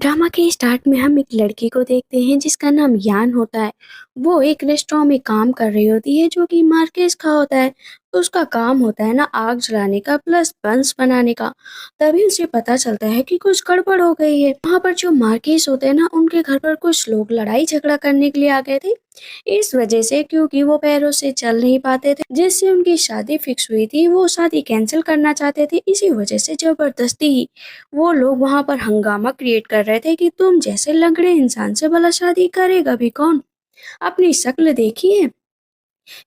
Drama के start में हम एक लड़की को देखते हैं जिसका नाम यान होता है। वो एक रेस्टोरेंट में काम कर रही होती है जो कि मार्केस का होता है। तो उसका काम होता है ना आग जलाने का प्लस बंस बनाने का। तभी उसे पता चलता है कि कुछ गड़बड़ हो गई है। वहाँ पर जो मार्केस होते हैं ना उनके घर पर कुछ लोग लड़ाई झगड़ा करने के लिए आ गए थे। इस वजह से क्योंकि वो पैरों से चल नहीं पाते थे जिससे उनकी शादी फिक्स हुई थी, वो शादी कैंसिल करना चाहते थे। इसी वजह से जबरदस्ती वो लोग वहां पर हंगामा क्रिएट कर रहे थे कि तुम जैसे लंगड़े इंसान से भला शादी करेगा भी कौन। अपनी शक्ल देखिए।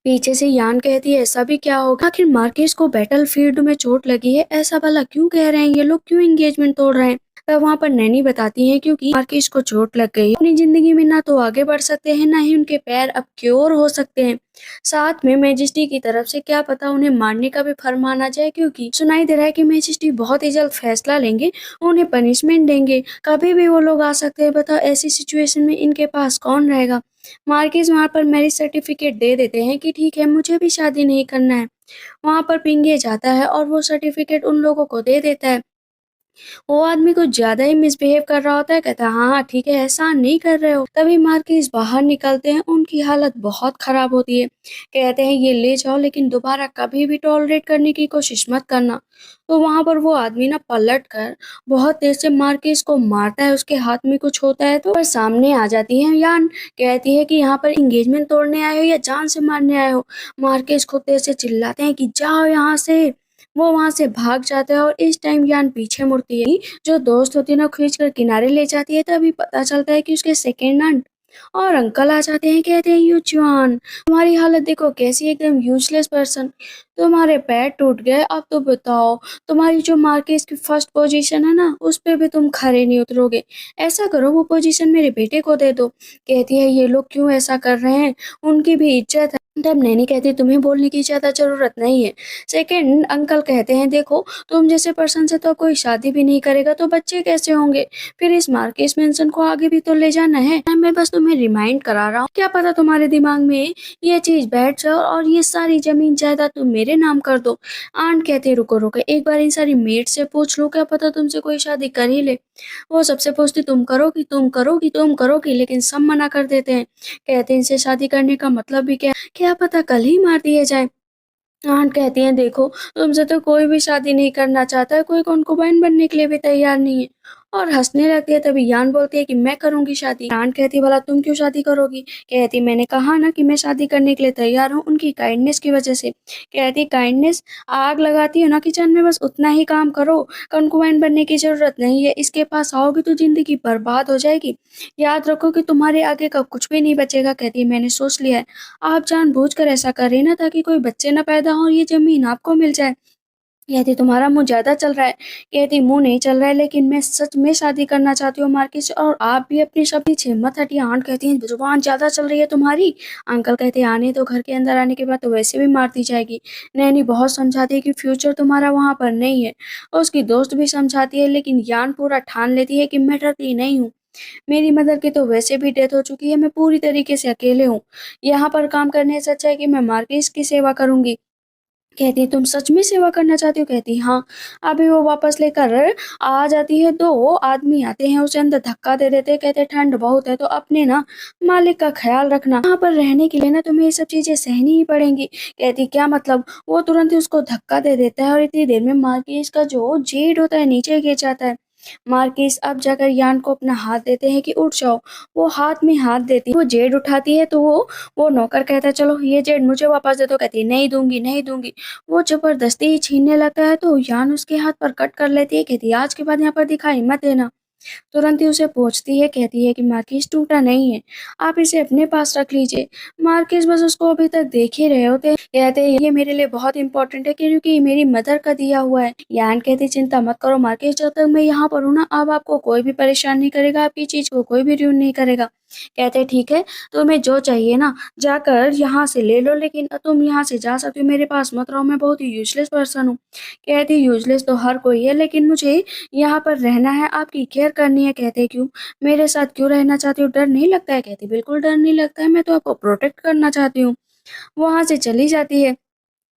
पीछे से यान कहती है ऐसा भी क्या होगा, आखिर मार्केस को बैटल फील्ड में चोट लगी है, ऐसा भला क्यों कह रहे हैं ये लोग, क्यों एंगेजमेंट तोड़ रहे हैं। तब वहाँ पर नैनी बताती है क्योंकि मार्केस को चोट लग गई है। अपनी जिंदगी में ना तो आगे बढ़ सकते हैं ना ही उनके पैर अब क्योर हो सकते हैं। साथ में मैजेस्टी की तरफ से क्या पता उन्हें मारने का भी फरमान आ जाए, क्योंकि सुनाई दे रहा है कि मैजेस्टी बहुत ही जल्द फैसला लेंगे, उन्हें पनिशमेंट देंगे। कभी भी वो लोग आ सकते हैं। बताओ ऐसी सिचुएशन में इनके पास कौन रहेगा। मार्केस वहाँ पर मैरिज सर्टिफिकेट दे देते हैं कि ठीक है मुझे भी शादी नहीं करना है। वहाँ पर पिंगे जाता है और वो सर्टिफिकेट उन लोगों को दे देता है। वो आदमी कुछ ज्यादा ही मिसबिहेव कर रहा होता है, कहता है हाँ हाँ ठीक है ऐसा नहीं कर रहे हो। तभी मार्किस बाहर निकलते हैं, उनकी हालत बहुत खराब होती है। कहते हैं ये ले जाओ लेकिन दोबारा कभी भी टॉलरेट करने की कोशिश मत करना। तो वहां पर वो आदमी ना पलट कर बहुत तेज से मार्किस को मारता है। उसके हाथ में कुछ होता है तो पर सामने आ जाती है यान। कहती है कि यहाँ पर एंगेजमेंट तोड़ने आए हो या जान से मारने आए हो। मार्किस खूब तेज से चिल्लाते हैं कि जाओ यहाँ से। वो वहां से भाग जाता है और इस टाइम यान पीछे मुड़ती है। जो दोस्त होती है ना खींच कर किनारे ले जाती है। तभी पता चलता है कि उसके सेकेंड आंट और अंकल आ जाते हैं। कहते हैं यू जॉन, तुम्हारी हालत देखो कैसी, एकदम यूजलेस पर्सन। तुम्हारे पैर टूट गए, अब तो बताओ तुम्हारी जो मार्केस की फर्स्ट पोजीशन है ना उस पे भी तुम खड़े नहीं उतरोगे। ऐसा करो वो पोजीशन मेरे बेटे को दे दो। कहती है ये लोग क्यों ऐसा कर रहे हैं, उनकी भी इज्जत है। तब नैनी कहती है तुम्हें बोलने की ज्यादा जरूरत नहीं है। सेकंड अंकल कहते हैं देखो तुम जैसे पर्सन से तो कोई शादी भी नहीं करेगा तो बच्चे कैसे होंगे। फिर इस मार्केस मेंशन को आगे भी तो ले जाना है। मैं बस तुम्हें रिमाइंड करा रहा हूँ, क्या पता तुम्हारे दिमाग में ये चीज बैठ जाओ और ये सारी जमीन जायदाद तुम मेरे नाम कर दो। आंट कहते रुको रुको, एक बार इन सारी मेड से पूछ लो, क्या पता तुमसे कोई शादी कर ही ले। वो सबसे पूछती तुम करोगी तुम करोगी तुम करोगी, लेकिन सब मना कर देते हैं। कहते हैं इनसे शादी करने का मतलब भी क्या पता कल ही मार दिए जाए। आंट कहती हैं देखो तुमसे तो कोई भी शादी नहीं करना चाहता है, कोई कॉन्कुबाइन बनने के लिए भी तैयार नहीं है। और हंसने लगती है। तभी यान बोलती है कि मैं करूंगी शादी। आंट कहती है भला तुम क्यों शादी करोगी। कहती मैंने कहा ना कि मैं शादी करने के लिए तैयार हूँ, उनकी काइंडनेस की वजह से। कहती काइंडनेस, आग लगाती हो ना किचन में बस उतना ही काम करो, कॉन्कुबाइन बनने की जरूरत नहीं है। इसके पास आओगी तो जिंदगी बर्बाद हो जाएगी। याद रखो कि तुम्हारे आगे का कुछ भी नहीं बचेगा। कहती है मैंने सोच लिया है, आप जानबूझकर ऐसा कर रही हैं ना ताकि कोई बच्चे ना पैदा हो और ये जमीन आपको मिल जाए। कहती तुम्हारा मुंह ज्यादा चल रहा है। कहती मुंह नहीं चल रहा है लेकिन मैं सच में शादी करना चाहती हूँ मार्केट से, और आप भी अपनी शब्द पीछे मत हटिए। आंट कहती है जुबान ज्यादा चल रही है तुम्हारी। अंकल कहते हैं आने तो, घर के अंदर आने के बाद तो वैसे भी मार दी जाएगी। नैनी बहुत समझाती है कि फ्यूचर तुम्हारा वहां पर नहीं है। और उसकी दोस्त भी समझाती है लेकिन यान पूरा ठान लेती है कि मैं डरती नहीं हूँ। मेरी मदर की तो वैसे भी डेथ हो चुकी है, मैं पूरी तरीके से अकेले हूँ। यहाँ पर काम करने से अच्छा है कि मैं मार्केस की सेवा करूंगी। कहती है तुम सच में सेवा करना चाहती हो। कहती हाँ। अभी वो वापस लेकर आ जाती है। दो आदमी आते हैं, उसे अंदर धक्का दे देते हैं। कहते हैं ठंड बहुत है तो अपने ना मालिक का ख्याल रखना, यहाँ पर रहने के लिए ना तुम्हें ये सब चीजें सहनी ही पड़ेंगी। कहती क्या मतलब। वो तुरंत ही उसको धक्का दे देता है और इतनी देर में मार्केस का जो जेड होता है नीचे गिर जाता है। मार्किस अब जाकर यान को अपना हाथ देते हैं कि उठ जाओ। वो हाथ में हाथ देती है, वो जेड उठाती है तो वो नौकर कहता है चलो ये जेड मुझे वापस दे दो। कहती है नहीं दूंगी नहीं दूंगी। वो जबरदस्ती ही छीनने लगता है तो यान उसके हाथ पर कट कर लेती है। कहती है आज के बाद यहाँ पर दिखाई मत देना। तुरंत ही उसे पूछती है, कहती है कि मार्किस टूटा नहीं है, आप इसे अपने पास रख लीजिए। मार्किस बस उसको अभी तक देख ही रहे होते हैं। कहते हैं ये मेरे लिए बहुत इंपॉर्टेंट है क्योंकि ये मेरी मदर का दिया हुआ है। यान कहती चिंता मत करो मार्किस, जब तक मैं यहाँ पर हूँ ना अब आपको कोई भी परेशान नहीं करेगा, आपकी चीज को कोई भी र्यून नहीं करेगा। कहते ठीक है तुम्हें जो चाहिए ना जाकर यहाँ से ले लो, लेकिन तुम यहाँ से जा सकते हो, मेरे पास मत रहो, मैं बहुत ही यूजलेस पर्सन हूँ। कहती यूजलेस तो हर कोई है लेकिन मुझे यहाँ पर रहना है, आपकी केयर करनी है। कहते क्यों, मेरे साथ क्यों रहना चाहती हो, डर नहीं लगता है। कहती बिल्कुल डर नहीं लगता है, मैं तो आपको प्रोटेक्ट करना चाहती हूँ। वहां से चली जाती है।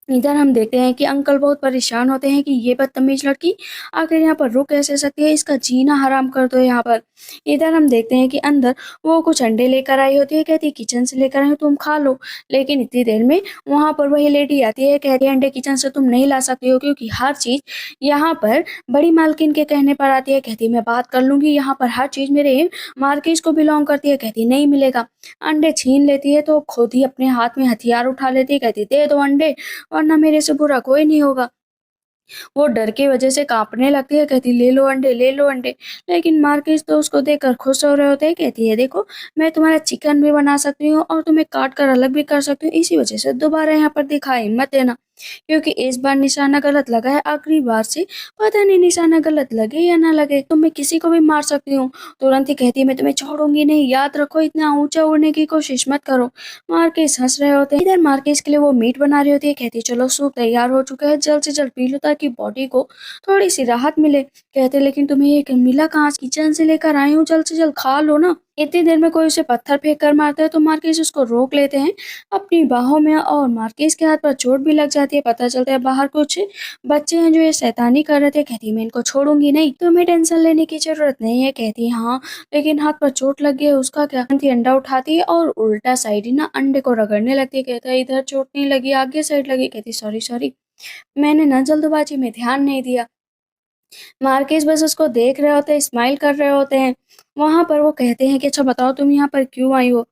इधर हम देखते हैं कि अंकल बहुत परेशान होते हैं कि ये बदतमीज लड़की आखिर यहाँ पर रुक कैसे सकती है, इसका जीना हराम कर दो यहाँ पर। इधर हम देखते हैं कि अंदर वो कुछ अंडे लेकर आई होती है, कहती है किचन से लेकर आई हूँ तुम खा लो। लेकिन इतनी देर में वहाँ पर वही लेडी आती है, कहती है अंडे किचन से तुम नहीं ला सकती हो क्योंकि हर चीज़ यहाँ पर बड़ी मालकिन के कहने पर आती है। कहती है मैं बात कर लूँगी, यहाँ पर हर चीज़ मेरे मार्किस को बिलॉन्ग करती है। कहती है नहीं मिलेगा। अंडे छीन लेती है तो खुद ही अपने हाथ में हथियार उठा लेती है, कहती है दे दो अंडे वरना मेरे से बुरा कोई नहीं होगा। वो डर की वजह से काँपने लगती है, कहती ले लो अंडे, ले लो अंडे। लेकिन मार्किस तो उसको देखकर खुश हो रहे होते हैं, कहती है देखो मैं तुम्हारा चिकन भी बना सकती हूँ और तुम्हें काट कर अलग भी कर सकती हूँ, इसी वजह से दोबारा यहाँ पर दिखाई मत देना। क्योंकि इस बार निशाना गलत लगा है, आखिरी बार से पता नहीं निशाना गलत लगे या ना लगे, तो मैं किसी को भी मार सकती हूँ। तुरंत ही कहती है मैं तुम्हें छोड़ूंगी नहीं, याद रखो इतना ऊंचा उड़ने की कोशिश मत करो। मार्किस हंस रहे होते हैं। इधर मार्किस के लिए वो मीट बना रही होती है, कहती है चलो सूप तैयार हो चुका है, जल्द से जल्द पी लो ताकि बॉडी को थोड़ी सी राहत मिले। कहते लेकिन तुम्हें ये मिला कहाँ, किचन से लेकर आई हूँ, जल्द से जल्द खा लो ना। इतनी देर में कोई उसे पत्थर फेंक कर मारता है तो मार्किस उसको रोक लेते हैं अपनी बाहों में और मार्किस के हाथ पर चोट भी लग जाती है। पता चलता है बाहर कुछ बच्चे हैं जो ये शैतानी कर रहे थे। कहती है मैं इनको छोड़ूंगी नहीं, तुम्हें टेंशन लेने की जरूरत नहीं है। कहती है हाँ लेकिन हाथ पर चोट लग गई है उसका क्या। थी अंडा उठाती है और उल्टा साइड ही ना अंडे को रगड़ने लगती है। कहता है इधर चोट नहीं लगी, आगे साइड लगी। कहती सॉरी सॉरी, मैंने ना जल्दबाजी में ध्यान नहीं दिया। मार्किस बस उसको देख रहे होते हैं, स्माइल कर रहे होते हैं। वहां पर वो कहते हैं कि अच्छा बताओ तुम यहाँ पर क्यों आई हो,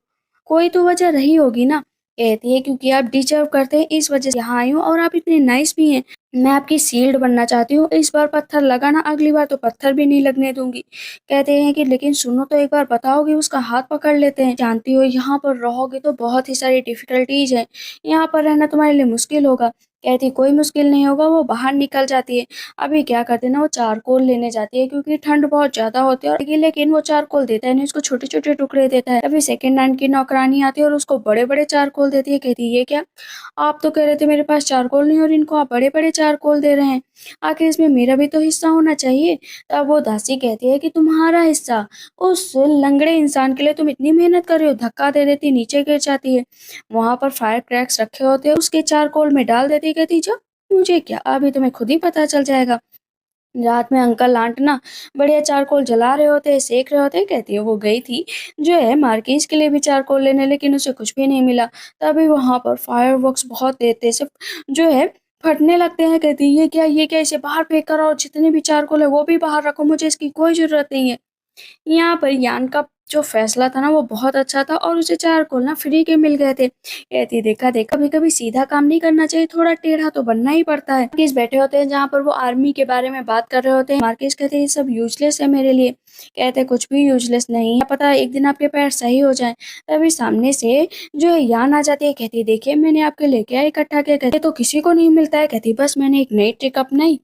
कोई तो वजह रही होगी ना। कहती है क्योंकि आप डिजर्व करते हैं इस वजह से यहाँ आई हूँ और आप इतने नाइस भी हैं। मैं आपकी शील्ड बनना चाहती हूँ, इस बार पत्थर लगा ना, अगली बार तो पत्थर भी नहीं लगने दूंगी। कहते हैं कि लेकिन सुनो तो एक बार बताओगे, उसका हाथ पकड़ लेते हैं। जानती हो यहाँ पर रहोगे तो बहुत ही सारी डिफिकल्टीज है, यहाँ पर रहना तुम्हारे लिए मुश्किल होगा। कहती कोई मुश्किल नहीं होगा। वो बाहर निकल जाती है। अभी क्या करते हैं ना, वो चारकोल लेने जाती है क्योंकि ठंड बहुत ज्यादा होती है, लेकिन वो चारकोल देता है नहीं, उसको छोटे छोटे टुकड़े देता है। अभी सेकंड हैंड की नौकरानी आती है और उसको बड़े बड़े चारकोल देती है। कहती है ये क्या, आप तो कह रहे थे मेरे पास चारकोल नहीं और इनको आप बड़े बड़े चारकोल दे रहे हैं, आखिर इसमें मेरा भी तो हिस्सा होना चाहिए। तब वो दासी कहती है कि तुम्हारा हिस्सा, उस लंगड़े इंसान के लिए तुम इतनी मेहनत कर रहे हो। धक्का दे देती, नीचे गिर जाती है। वहां पर फायर क्रैक्स रखे होते हैं, उसके चारकोल में डाल देती। कहती जा, मुझे क्या, अभी तुम्हें खुद ही पता चल जाएगा। रात में अंकल आंट ना बढ़िया चारकोल जला रहे होते हैं, सेक रहे होते हैं। कहती है वो गई थी जो है मार्किस के लिए भी चारकोल लेने, लेकिन उसे कुछ भी नहीं मिला। तभी वहां पर फायरवर्क्स बहुत तेज से जो है फटने लगते हैं। कहती है ये क्या, ये क्या, इसे बाहर फेंक कर और जितने भी चारकोल है वो भी बाहर रखो, मुझे इसकी कोई जरूरत नहीं है। यहाँ पर यान का जो फैसला था ना वो बहुत अच्छा था और उसे चारकोल ना फ्री के मिल गए थे। कहती देखा देखा, कभी कभी सीधा काम नहीं करना चाहिए, थोड़ा टेढ़ा तो बनना ही पड़ता है। मार्किस बैठे होते हैं जहाँ पर वो आर्मी के बारे में बात कर रहे होते हैं। मार्किस कहते हैं ये सब यूजलेस है मेरे लिए। कहते हैं कुछ भी यूजलेस नहीं है, पता है एक दिन आपके पैर सही हो जाए। तभी सामने से जो है यान आ जाती है। कहती है देखिए मैंने आपके लिए क्या इकट्ठा किया। कहते तो किसी को नहीं मिलता है। कहती बस मैंने एक नई ट्रिक अपनाई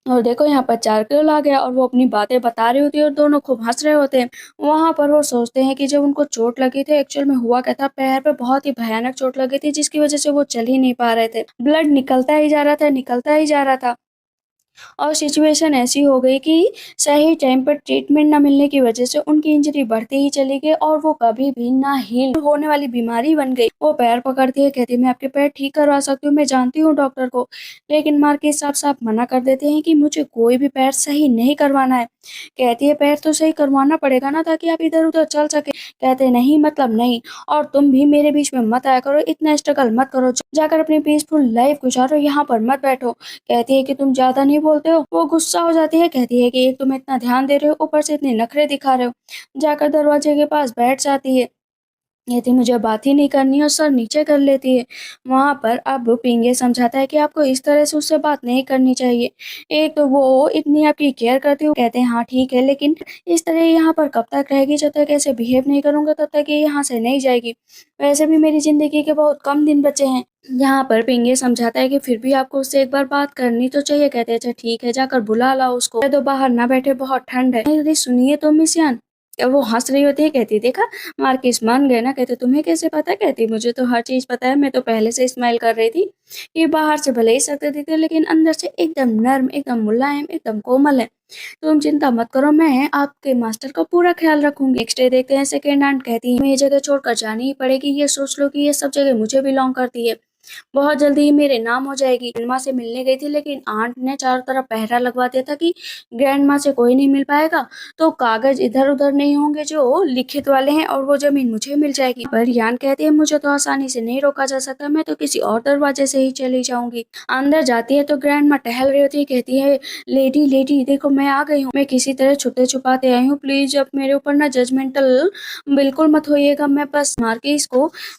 और देखो यहाँ पर चारकोल आ गया। और वो अपनी बातें बता रही होती है और दोनों खूब हंस रहे होते हैं। वहां पर वो सोचते हैं कि जब उनको चोट लगी थी, एक्चुअल में हुआ क्या था, पैर पे बहुत ही भयानक चोट लगी थी जिसकी वजह से वो चल ही नहीं पा रहे थे। ब्लड निकलता ही जा रहा था, निकलता ही जा रहा था। और सिचुएशन ऐसी हो गई कि सही टाइम पर ट्रीटमेंट ना मिलने की वजह से उनकी इंजरी बढ़ती ही चली गई और वो कभी भी ना हील होने वाली बीमारी बन गई। वो पैर पकड़ती है, कहती है मैं आपके पैर ठीक करवा सकती हूँ, मैं जानती हूँ डॉक्टर को। लेकिन मार्किस साफ साफ मना कर देते हैं कि मुझे कोई भी पैर सही नहीं करवाना है। कहती है पैर तो सही करवाना पड़ेगा ना ताकि आप इधर उधर चल सके। कहते नहीं मतलब नहीं, और तुम भी मेरे बीच में मत आया करो, इतना स्ट्रगल मत करो, जाकर अपनी पीसफुल लाइफ गुजारो, यहाँ पर मत बैठो। कहती है कि तुम ज्यादा नहीं बोलते हो। वो गुस्सा हो जाती है, कहती है कि एक तुम इतना ध्यान दे रहे हो, ऊपर से इतने नखरे दिखा रहे हो। जाकर दरवाजे के पास बैठ जाती है। कहती मुझे बात ही नहीं करनी और सर नीचे कर लेती है। वहां पर अब पिंगे समझाता है कि आपको इस तरह से उससे बात नहीं करनी चाहिए, एक तो वो इतनी आपकी केयर करती हूँ। कहते हैं हाँ ठीक है, लेकिन इस तरह यहाँ पर कब तक रहेगी, जब तक ऐसे बिहेव नहीं करूंगा तब तक ये यहाँ से नहीं जाएगी। वैसे भी मेरी जिंदगी के बहुत कम दिन बचे हैं। यहाँ पर पिंगे समझाता है कि फिर भी आपको उससे एक बार बात करनी तो चाहिए। कहते हैं अच्छा ठीक है, जाकर बुला लाओ उसको, तो बाहर ना बैठे, बहुत ठंड है। अरे सुनिए तो मिस यान, वो हंस रही होती है। कहती देखा मार्किस मान गए ना। कहते तुम्हें कैसे पता। कहती मुझे तो हर चीज पता है, मैं तो पहले से स्माइल कर रही थी। ये बाहर से भले ही सख्त दिखते लेकिन अंदर से एकदम नर्म, एकदम मुलायम, एकदम कोमल है। तुम चिंता मत करो, मैं आपके मास्टर का पूरा ख्याल रखूंगी। नेक्स्ट डे देखते हैं सेकेंड आंट कहती है मैं ये जगह छोड़कर जानी ही पड़ेगी, ये सोच लो कि ये सब जगह मुझे बिलोंग करती है। बहुत जल्दी ही मेरे नाम हो जाएगी। ग्रैंड माँ से मिलने गई थी लेकिन आंट ने चारों तरफ पहरा लगवा दिया था कि ग्रैंड माँ से कोई नहीं मिल पाएगा, तो कागज इधर उधर नहीं होंगे जो लिखित वाले हैं और वो जमीन मुझे मिल जाएगी। पर यान कहती है मुझे तो आसानी से नहीं रोका जा सकता, मैं तो किसी और दरवाजे से ही चली जाऊंगी। अंदर जाती है तो ग्रैंड माँ टहल रही होती है, कहती है लेडी लेडी देखो मैं आ गई हूँ, मैं किसी तरह छुपते छुपाते आई हूँ, प्लीज अब मेरे ऊपर ना जजमेंटल बिल्कुल मत होइएगा, मैं बस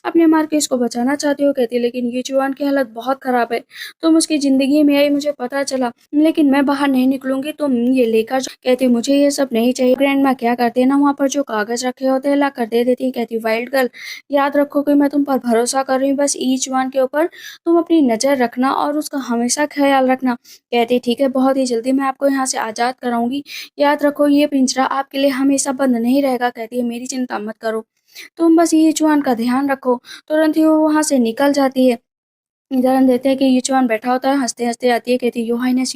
अपने मार्केस को बचाना चाहती हूँ। कहती है लेकिन ये जुआन की हालत बहुत खराब है, तुम उसकी जिंदगी में आई मुझे पता चला, लेकिन मैं बाहर नहीं निकलूंगी, तुम ये लेकर कहती मुझे ये सब नहीं चाहिए। ग्रैंड माँ क्या करती है ना, वहाँ पर जो कागज रखे होते हैं ला कर दे देती है। कहती वाइल्ड गर्ल याद रखो कि मैं तुम पर भरोसा कर रही हूँ, बस ई जुआन के ऊपर तुम अपनी नजर रखना और उसका हमेशा ख्याल रखना। कहती ठीक है, बहुत ही जल्दी मैं आपको यहाँ से आजाद कराऊंगी, याद रखो ये पिंजरा आपके लिए हमेशा बंद नहीं रहेगा। कहती है मेरी चिंता मत करो, तुम बस ये जुआन का ध्यान रखो। तुरंत ही वो वहां से निकल जाती है। उदाहरण देते हैं कि युचवान बैठा होता है, हंसते हंसते आती है, कहती है यो हाइनेस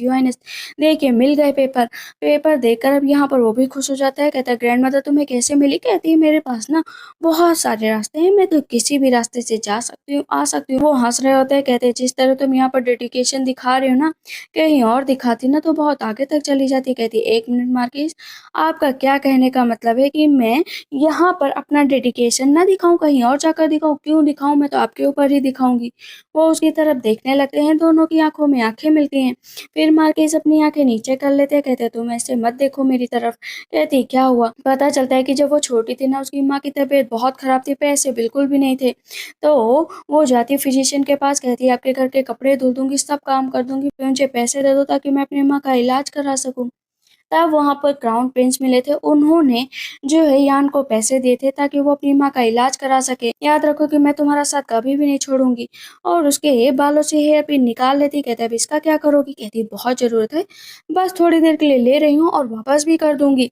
देखिए मिल गए पेपर। पेपर देखकर अब यहाँ पर वो भी खुश हो जाता है। कहता है ग्रैंड मदर तुम्हें कैसे मिली? कहती है मेरे पास ना बहुत सारे रास्ते हैं, मैं तो किसी भी रास्ते से जा सकती हूँ, आ सकती हूँ। वो हंस रहे होते हैं, कहते हैं जिस तरह तुम यहाँ पर डेडिकेशन दिखा रहे हो ना, कहीं और दिखाती ना तो बहुत आगे तक चली जाती। कहती है 1 मिनट मार्किस, आपका क्या कहने का मतलब है कि मैं यहाँ पर अपना डेडिकेशन ना दिखाऊं, कहीं और जाकर दिखाऊं? क्यों दिखाऊं, मैं तो आपके ऊपर ही दिखाऊंगी। वो उसकी तरफ देखने लगते हैं, दोनों की आंखों में आंखें मिलती हैं। फिर मार्केस अपनी आंखें नीचे कर लेते हैं, कहते हैं तुम ऐसे मत देखो मेरी तरफ। कहती क्या हुआ? पता चलता है कि जब वो छोटी थी ना उसकी माँ की तबीयत बहुत खराब थी, पैसे बिल्कुल भी नहीं थे, तो वो जाती फिजिशियन के पास, कहती है आपके घर के कपड़े धुल दूंगी, सब काम कर दूंगी, मुझे पैसे दे दो ताकि मैं अपनी माँ का इलाज करा सकूं। तब वहाँ पर क्राउन प्रिंस मिले थे, उन्होंने जो है यान को पैसे दिए थे ताकि वो अपनी माँ का इलाज करा सके। याद रखो कि मैं तुम्हारा साथ कभी भी नहीं छोड़ूंगी। और उसके बालों से हेयर पिन निकाल लेती। कहते अब इसका क्या करोगी? कहती बहुत जरूरत है, बस थोड़ी देर के लिए ले रही हूँ और वापस भी कर दूंगी।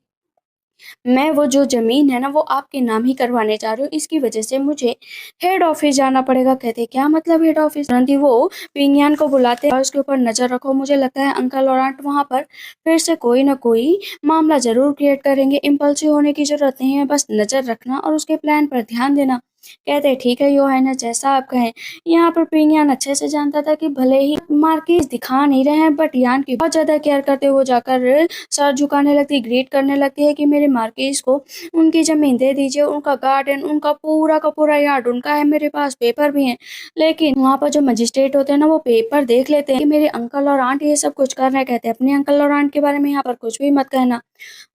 मैं वो जो ज़मीन है ना वो आपके नाम ही करवाने जा रही हूँ, इसकी वजह से मुझे हेड ऑफिस जाना पड़ेगा। कहते क्या मतलब हेड ऑफिस? तुरंत ही वो पिंगियान को बुलाते हैं और उसके ऊपर नजर रखो, मुझे लगता है अंकल और आंट वहाँ पर फिर से कोई ना कोई मामला जरूर क्रिएट करेंगे। इम्पल्सिव होने की जरूरत नहीं है, बस नजर रखना और उसके प्लान पर ध्यान देना। कहते ठीक है योर हाइनेस, जैसा आप कहें। यहाँ पर पिंगियान अच्छे से जानता था कि भले ही मार्किस दिखा नहीं रहे हैं बट यान की बहुत ज्यादा केयर करते हुए जाकर सर झुकाने लगती, ग्रीट करने लगती है कि मेरे मार्किस को उनकी जमीन दे दीजिए, उनका गार्डन, उनका पूरा का पूरा यार्ड उनका है, मेरे पास पेपर भी हैं। लेकिन वहाँ पर जो मजिस्ट्रेट होते हैं ना वो पेपर देख लेते हैं कि मेरे अंकल और आंट ये सब कुछ कर रहे हैं। कहते हैं अपने अंकल और आंट के बारे में यहाँ पर कुछ भी मत कहना।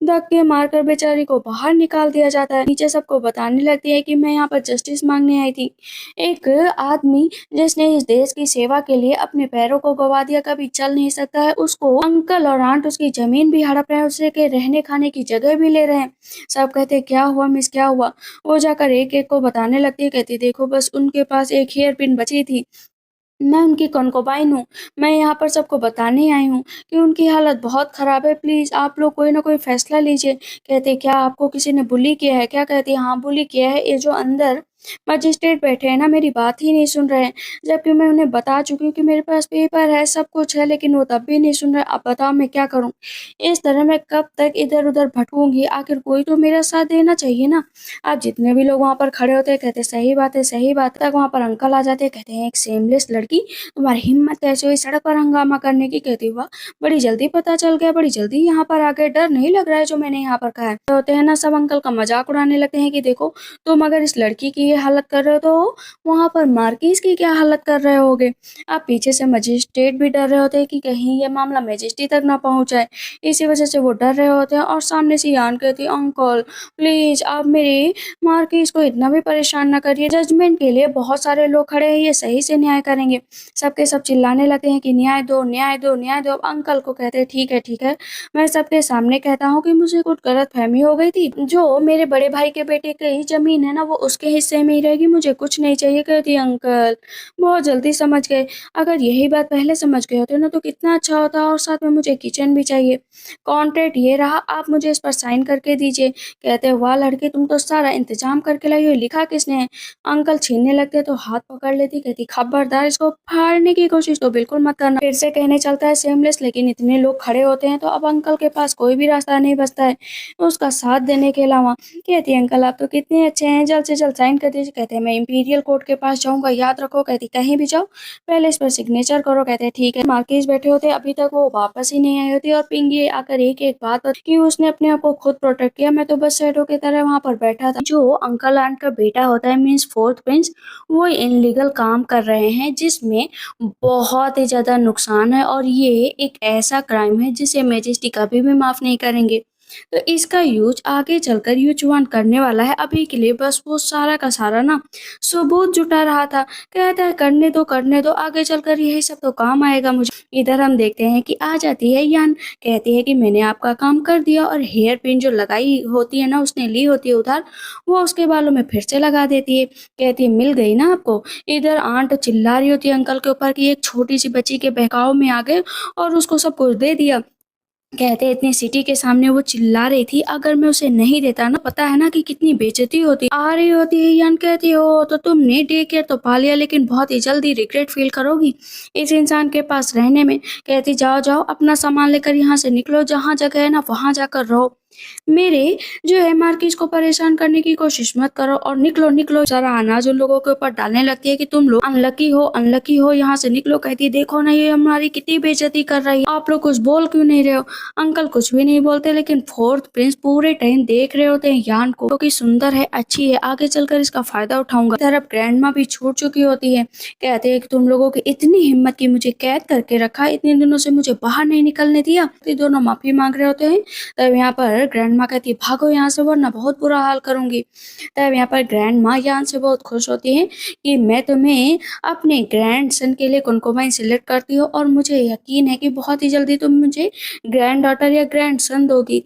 धक्के मारकर बेचारी को बाहर निकाल दिया जाता है। नीचे सबको बताने लगती है कि मैं यहाँ पर जस्टिस मांगने आई थी। एक आदमी जिसने इस देश की सेवा के लिए अपने पैरों को गवा दिया, कभी चल नहीं सकता है, उसको अंकल और आंट उसकी जमीन भी हड़प रहे हैं, उससे के रहने खाने की जगह भी ले रहे हैं। सब कहते हैं क्या हुआ मिस, क्या हुआ? वो जाकर एक एक को बताने लगती है, कहती देखो बस उनके पास एक हेयर पिन बची थी, मैं उनकी कॉन्कुबाइन हूँ, मैं यहाँ पर सबको बताने आई हूँ कि उनकी हालत बहुत ख़राब है, प्लीज़ आप लोग कोई ना कोई फैसला लीजिए। कहते क्या आपको किसी ने बुली किया है क्या? कहती हाँ बुली किया है, ये जो अंदर मजिस्ट्रेट बैठे हैं ना मेरी बात ही नहीं सुन रहे हैं, जबकि मैं उन्हें बता चुकी हूँ कि मेरे पास पेपर है, सब कुछ है, लेकिन वो तब भी नहीं सुन रहे। अब बताओ मैं क्या करूँ? इस तरह मैं कब तक इधर उधर भटकूंगी? आखिर कोई तो मेरा साथ देना चाहिए ना। अब जितने भी लोग वहाँ पर खड़े होते हैं कहते सही बात है, सही बात है। तक वहाँ पर अंकल आ जाते हैं, कहते हैं एक सेमलेस लड़की, तुम्हारी हिम्मत कैसे हुई सड़क पर हंगामा करने की? कहती हुआ बड़ी जल्दी पता चल गया, बड़ी जल्दी यहाँ पर आ गए, डर नहीं लग रहा है जो मैंने यहाँ पर कहा है? तो होते हैं ना सब अंकल का मजाक उड़ाने लगते हैं कि देखो तुम अगर इस लड़की की ये हालत कर रहे हो तो वहाँ पर मार्किस की क्या हालत कर रहे होगे। अब पीछे से मजिस्ट्रेट भी डर रहे होते हैं कि कहीं ये मामला मैजिस्ट्री तक ना पहुँच जाए, इसी वजह से वो डर रहे होते हैं। और सामने से यान कहती अंकल प्लीज आप मेरी मार्किस को इतना भी परेशान ना करिए, जजमेंट के लिए बहुत सारे लोग खड़े हैं, ये सही से न्याय करेंगे। सबके सब चिल्लाने लगते हैं कि न्याय दो न्याय दो न्याय दो। अब अंकल को कहते हैं ठीक है, मैं सबके सामने कहता हूँ कि मुझे कुछ गलत फहमी हो गई थी, जो मेरे बड़े भाई के बेटे की जमीन है ना वो उसके हिस्से में ही रहेगी, मुझे कुछ नहीं चाहिए। कहती अंकल बहुत जल्दी समझ गए, अगर यही बात पहले समझ गए होते ना तो कितना अच्छा होता, और साथ में मुझे किचन भी चाहिए। कॉन्ट्रैक्ट ये रहा, आप मुझे इस पर साइन करके दीजिए। कहते हैं वाह लड़के तुम तो सारा इंतजाम करके लाई हो, लिखा किसने है? अंकल छीनने लगते तो हाथ पकड़ लेती, कहती खबरदार इसको फाड़ने की कोशिश तो बिल्कुल मत करना। फिर से कहने चलता है सेमलेस, लेकिन इतने लोग खड़े होते हैं तो अब अंकल के पास कोई भी रास्ता नहीं बचता है उसका साथ देने के अलावा। कहती है अंकल आप तो कितने अच्छे हैं, जल्द से जल्द साइन कर दीजिए। कहते हैं मैं इंपीरियल कोर्ट के पास जाऊंगा, याद रखो। कहती कहीं भी जाओ पहले इस पर सिग्नेचर करो। कहते हैं ठीक है। मार्किस बैठे होते, अभी तक वो वापस ही नहीं आई होती और पिंगी आकर एक एक बात कि उसने अपने आप को खुद प्रोटेक्ट किया, मैं तो बस शैडो की तरह वहां पर बैठा था। जो अंकल आंट का बेटा होता है मीन्स फोर्थ प्रिंस, वो इनलीगल काम कर रहे हैं जिसमें बहुत ही ज्यादा नुकसान है और ये एक ऐसा क्राइम है जिसे मैजेस्टी कभी भी माफ नहीं करेंगे। तो इसका यूज आगे चलकर यूचुआन करने वाला है। अभी के लिए बस वो सारा का सारा ना सबूत जुटा रहा था। कहता है करने दो, आगे चलकर यही सब तो काम आएगा मुझे। इधर हम देखते हैं कि आ जाती है यान, कहती है कि मैंने आपका काम कर दिया और हेयर पिन जो लगाई होती है ना, उसने ली होती है उधार, वो उसके बालों में फिर से लगा देती है। कहती है मिल गई ना आपको। इधर आंट चिल्ला रही होती है अंकल के ऊपर कि एक छोटी सी बच्ची के बहकाव में आ गए और उसको सब कुछ दे दिया। कहते हैं इतनी सिटी के सामने वो चिल्ला रही थी, अगर मैं उसे नहीं देता ना, पता है ना कि कितनी बेइज्जती होती। आ रही होती है यान, कहती हो तो तुमने डे केयर तो पा लिया लेकिन बहुत ही जल्दी रिग्रेट फील करोगी इस इंसान के पास रहने में। कहती जाओ जाओ अपना सामान लेकर यहाँ से निकलो, जहाँ जगह है ना वहां जाकर रहो। मेरे जो है मार्किस को परेशान करने की कोशिश मत करो और निकलो निकलो। सारा अनाज उन लोगों के ऊपर डालने लगती है कि तुम लोग अनलकी हो, यहाँ से निकलो। कहती है देखो ना ये हमारी कितनी बेइज्जती कर रही है, आप लोग कुछ बोल क्यों नहीं रहे हो। अंकल कुछ भी नहीं बोलते लेकिन फोर्थ प्रिंस पूरे टाइम देख रहे होते हैं यान को, क्योंकि सुंदर है, अच्छी है, आगे चलकर इसका फायदा उठाऊंगा। तरफ ग्रैंड माँ भी छूट चुकी होती है। कहते हैं कि तुम लोगों की इतनी हिम्मत की मुझे कैद करके रखा, इतने दिनों से मुझे बाहर नहीं निकलने दिया। ये दोनों माफी मांग रहे होते हैं। तब यहाँ पर ग्रैंड माँ कहती है भागो यहाँ से वरना बहुत बुरा हाल करूंगी। तब यहाँ पर ग्रैंड माँ यान से बहुत खुश होती है कि मैं तुम्हें अपने ग्रैंड सन के लिए कुनकुमाई सिलेक्ट करती हूँ और मुझे यकीन है कि बहुत ही जल्दी तुम मुझे ग्रैंड डॉटर या ग्रैंड सन दोगी।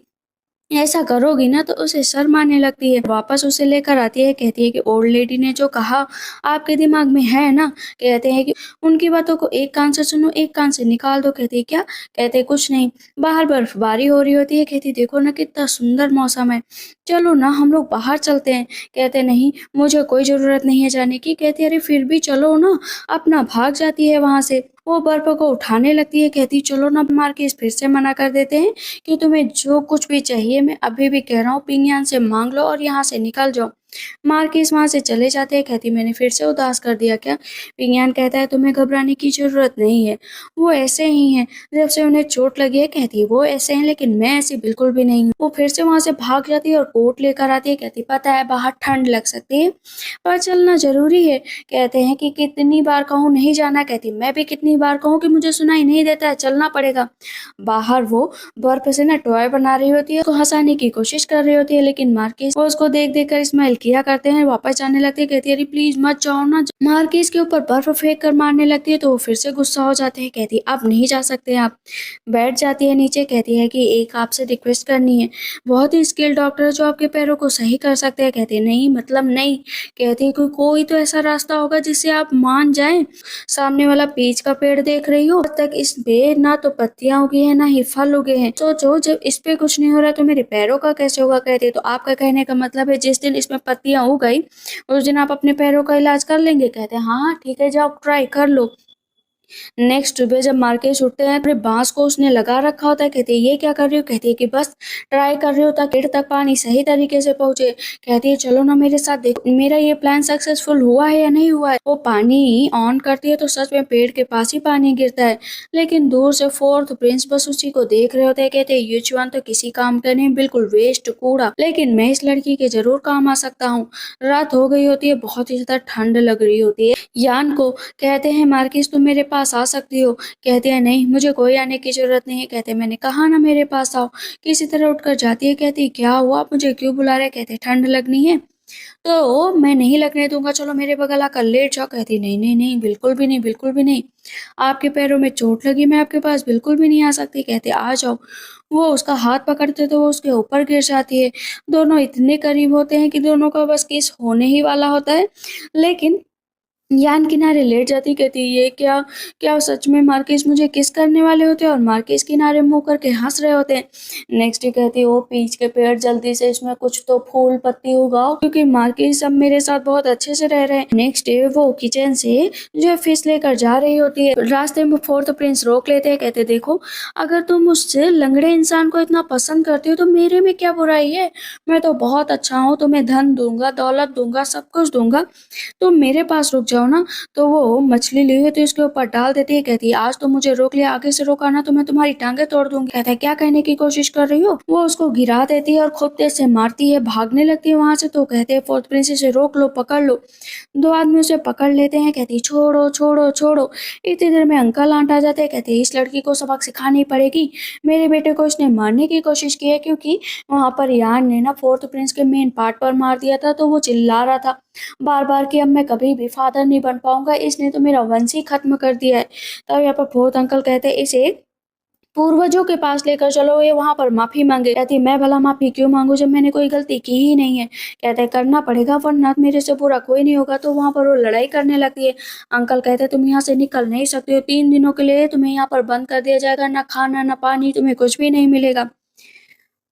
ऐसा करोगी ना तो उसे शर्म आने लगती है, वापस उसे लेकर आती है। कहती है कि ओल्ड लेडी ने जो कहा आपके दिमाग में है ना। कहते हैं कि उनकी बातों को एक कान से सुनो एक कान से निकाल दो। कहती है क्या। कहते हैं कुछ नहीं, बाहर बर्फबारी हो रही होती है। कहती देखो ना कितना सुंदर मौसम है, चलो ना हम लोग बाहर चलते हैं। कहते नहीं मुझे कोई जरूरत नहीं है जाने की। कहती अरे फिर भी चलो ना, अपना भाग जाती है वहां से। वो बर्फ को उठाने लगती है। कहती चलो ना, मार के फिर से मना कर देते हैं कि तुम्हें जो कुछ भी चाहिए मैं अभी भी कह रहा हूँ पिंगियान से मांग लो और यहाँ से निकल जाओ। मार्किस वहां से चले जाते हैं। कहती मैंने फिर से उदास कर दिया क्या। पिंगियान कहता है तुम्हें घबराने की जरूरत नहीं है, वो ऐसे ही हैं जब से उन्हें चोट लगी है। कहती वो ऐसे हैं लेकिन मैं ऐसी बिल्कुल भी नहीं हूँ। वो फिर से वहां से भाग जाती है और कोट लेकर आती है। कहती पता है बाहर ठंड लग सकती है पर चलना जरूरी है। कहते हैं कि कितनी बार कहूँ नहीं जाना। कहती मैं भी कितनी बार कहूँ कि मुझे सुनाई नहीं देता है, चलना पड़ेगा। बाहर वो बर्फ से ना टॉय बना रही होती है, उसको हंसाने की कोशिश कर रही होती है लेकिन मार्किस वो उसको देख देख कर स्माइल किया करते हैं। वापस जाने लगती है। कहती है अरे प्लीज मत जाओ ना। मार्किस के ऊपर बर्फ फेंक कर मारने लगती है तो वो फिर से गुस्सा हो जाते हैं। कहती अब नहीं जा सकते आप। बैठ जाती है नीचे। कहती है कि एक आपसे रिक्वेस्ट करनी है, बहुत ही स्किल्ड डॉक्टर है जो आपके पैरों को सही कर सकते हैं। कहते नहीं मतलब नहीं। कहती है कोई तो ऐसा रास्ता होगा जिससे आप मान जाएं। सामने वाला पीच का पेड़ देख रही हो, अब तक इस पे ना तो पत्तियां उगी है ना ही फल उगे हैं। सोचो जब इस पे कुछ नहीं हो रहा तो मेरे पैरों का कैसे होगा। कहते तो आपका कहने का मतलब है जिस दिन इसमें पत्तियां उग गई उस दिन आप अपने पैरों का इलाज कर लेंगे। कहते हैं हाँ हाँ ठीक है जाओ ट्राई कर लो। नेक्स्ट सुबह जब मार्केट उठते हैं अपने बांस को उसने लगा रखा होता है। कहती है ये क्या कर रही हो। कहती है कि बस ट्राई कर रही हो ताकि पेड़ तक पानी सही तरीके से पहुंचे। कहती है चलो ना मेरे साथ देखो मेरा ये प्लान सक्सेसफुल हुआ है या नहीं हुआ है। वो पानी ऑन करती है तो सच में पेड़ के पास ही पानी गिरता है लेकिन दूर से फोर्थ प्रिंस बस उसी को देख रहे होते हैं। कहते हैं यूचुआन तो किसी काम का नहीं, बिल्कुल वेस्ट कूड़ा, लेकिन मैं इस लड़की के जरूर काम आ सकता हूँ। रात हो गई होती है, बहुत ही ज्यादा ठंड लग रही होती है यान को। कहते हैं मार्किस तुम मेरे पास आ सकती हो। कहते हैं नहीं मुझे कोई आने की जरूरत नहीं है। कहते मैंने कहा ना मेरे पास आओ। किसी तरह उठकर जाती है। कहती क्या हुआ, आप मुझे क्यों बुला रहे। कहते ठंड लगनी है तो मैं नहीं लगने दूंगा, चलो मेरे बगल आकर लेट जाओ। कहती नहीं नहीं नहीं बिल्कुल भी नहीं बिल्कुल भी नहीं, आपके पैरों में चोट लगी, मैं आपके पास बिल्कुल भी नहीं आ सकती। कहते आ जाओ। वो उसका हाथ पकड़ते तो वो उसके ऊपर गिर जाती है। दोनों इतने करीब होते हैं कि दोनों का बस किस होने ही वाला होता है लेकिन यान किनारे लेट जाती, कहती ये क्या, क्या सच में मार्किस मुझे किस करने वाले होते हैं, और मार्किस किनारे मुंह करके हंस रहे होते हैं। नेक्स्ट डे कहती ओ पीच के पेड़, जल्दी से इसमें कुछ तो फूल पत्ती उगाओ क्योंकि मार्किस अब मेरे साथ बहुत अच्छे से रह रहे हैं। नेक्स्ट डे वो किचन से जो है फिश लेकर जा रही होती है। रास्ते में फोर्थ प्रिंस रोक लेते हैं, कहते देखो अगर तुम मुझसे लंगड़े इंसान को इतना पसंद करती हो तो मेरे में क्या बुराई है, मैं तो बहुत अच्छा हूँ, तुम्हें धन दूंगा, दौलत दूंगा, सब कुछ दूंगा, तुम मेरे पास रुक जाओ ना। तो वो मछली ली हुई थी उसके ऊपर डाल देती है, कहती है आज तो मुझे रोक लिया, आगे से रोका ना तो मैं तुम्हारी टांगे तोड़ दूंगी। कहता है क्या कहने की कोशिश कर रही हो। वो उसको गिरा देती है और खूब तेज से मारती है, भागने लगती है वहां से। तो कहते हैं फोर्थ प्रिंसेस से रोक लो, पकड़ लो। दो आदमी उसे पकड़ लेते हैं, कहती है छोड़ो छोड़ो छोड़ो। इतनी देर में अंकल आंट आ जाते हैं, कहते हैं इस लड़की को सबक सिखानी पड़ेगी, मेरे बेटे को इसने मारने की कोशिश की है, क्योंकि वहां पर यान ने ना फोर्थ प्रिंस के मेन पार्ट पर मार दिया था। तो वो चिल्ला रहा था बार बार कि अब मैं कभी भी फादर नहीं बन पाऊंगा, इसने तो मेरा वंश ही खत्म कर दिया है। तब यहाँ पर फोर्थ अंकल कहते हैं इसे पूर्वजों के पास लेकर चलो, ये वहां पर माफी मांगे। कहती मैं भला माफी क्यों मांगू जब मैंने कोई गलती की ही नहीं है। कहते हैं करना पड़ेगा वरना मेरे से बुरा कोई नहीं होगा। तो वहां पर वो लड़ाई करने लगती है। अंकल कहते हैं तुम यहाँ से निकल नहीं सकते हो, 3 दिनों के लिए तुम्हें यहाँ पर बंद कर दिया जाएगा, ना खाना ना पानी, तुम्हें कुछ भी नहीं मिलेगा।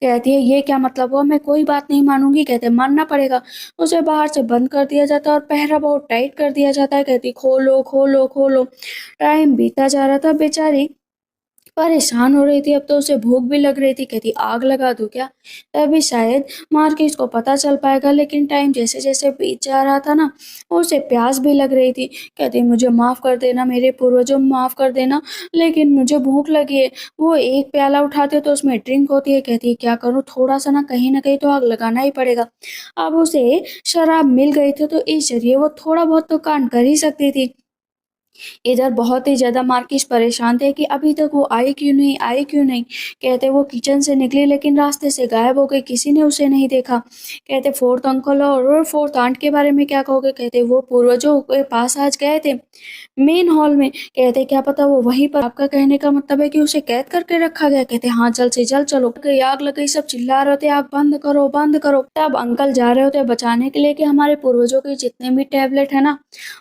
कहती है ये क्या मतलब हुआ, मैं कोई बात नहीं मानूंगी। कहते मानना पड़ेगा। उसे बाहर से बंद कर दिया जाता है और पहरा बहुत टाइट कर दिया जाता है। कहती खोलो खोलो खोलो। टाइम बीता जा रहा था, बेचारी परेशान हो रही थी, अब तो उसे भूख भी लग रही थी। कहती आग लगा दूं क्या, तभी शायद मार्किस को पता चल पाएगा। लेकिन टाइम जैसे जैसे बीत जा रहा था ना, उसे प्यास भी लग रही थी। कहती मुझे माफ कर देना, मेरे पूर्वजों माफ कर देना, लेकिन मुझे भूख लगी है। वो एक प्याला उठाते तो उसमें ड्रिंक होती है। कहती है क्या करूँ, थोड़ा सा ना कहीं तो आग लगाना ही पड़ेगा। अब उसे शराब मिल गई थी तो इस जरिए वो थोड़ा बहुत तो कांड कर ही सकती थी। इधर बहुत ही ज़्यादा मार्किस परेशान थे कि अभी तक वो आई क्यों नहीं, आई क्यों नहीं। कहते वो किचन से निकली लेकिन रास्ते से गायब हो गई, किसी ने उसे नहीं देखा। कहते फोर्थ अंकल और फोर्थ आंट के बारे में क्या कहोगे। कहते वो पूर्वजों के पास आज गए थे मेन हॉल में। कहते क्या पता वो वहीं पर, आपका कहने का मतलब है कि उसे कैद करके रखा गया। कहते हाँ जल्द से जल्द चलो, कि आग लग गई, सब चिल्ला रहे थे आग बंद करो बंद करो। तब अंकल जा रहे होते बचाने के लिए कि हमारे पूर्वजों के जितने भी टैबलेट है ना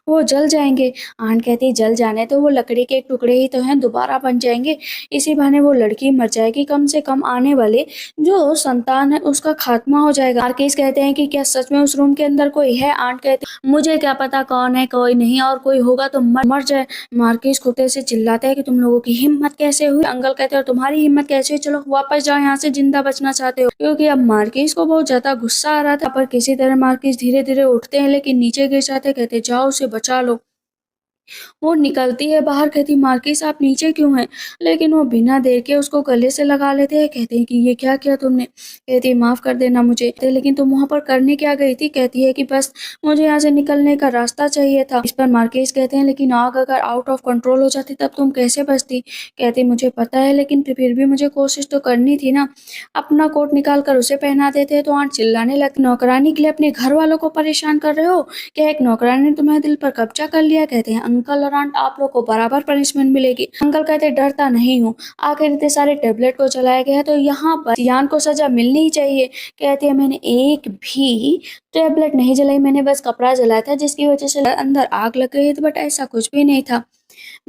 वो जल जाएंगे। आंट कहती जल जाने तो वो लकड़ी के टुकड़े ही तो हैं, दोबारा बन जाएंगे, इसी बहाने वो लड़की मर जाएगी, कम से कम आने वाले जो संतान है उसका खात्मा हो जाएगा। मार्किस कहते हैं कि क्या सच में उस रूम के अंदर कोई है। आंट कहती मुझे क्या पता कौन है कोई नहीं, और कोई होगा तो मर मर जाए। मार्किस कुत्ते से चिल्लाते हैं कि तुम लोगों की हिम्मत कैसे हुई। अंकल कहते हैं और तुम्हारी हिम्मत कैसे हुई, चलो वापस जाओ यहाँ से, जिंदा बचना चाहते हो। क्योंकि अब मार्किस को बहुत ज्यादा गुस्सा आ रहा था, पर किसी तरह मार्किस धीरे धीरे उठते हैं लेकिन नीचे गिर जाते। कहते जाओ उसे बचा लो। वो निकलती है बाहर, कहती मार्किस आप नीचे क्यों हैं, लेकिन वो बिना देर के उसको गले से लगा लेते हैं। कहते हैं कि ये क्या किया तुमने। कहती है माफ कर देना मुझे। कहते हैं, लेकिन तुम वहां पर करने क्या गई थी। कहती है कि बस मुझे यहाँ से निकलने का रास्ता चाहिए था। इस पर मार्किस कहते हैं लेकिन आग अगर आउट ऑफ कंट्रोल हो जाती तब तुम कैसे बचती। कहती मुझे पता है लेकिन फिर भी मुझे कोशिश तो करनी थी ना। अपना कोट निकाल कर उसे पहना देते तो आंट चिल्लाने लगती नौकरानी के लिए अपने घर वालों को परेशान कर रहे हो, क्या एक नौकरानी ने तुम्हारे दिल पर कब्जा कर लिया। कहते हैं अंकल और आंट आप लोग को बराबर पनिशमेंट मिलेगी। अंकल कहते हैं डरता नहीं हूँ, आखिर इतने सारे टेबलेट को चलाया गया है तो यहाँ पर यान को सजा मिलनी ही चाहिए। कहती है मैंने एक भी टेबलेट नहीं जलाई, मैंने बस कपड़ा जलाया था जिसकी वजह से अंदर आग लग गई थी, बट ऐसा कुछ भी नहीं था।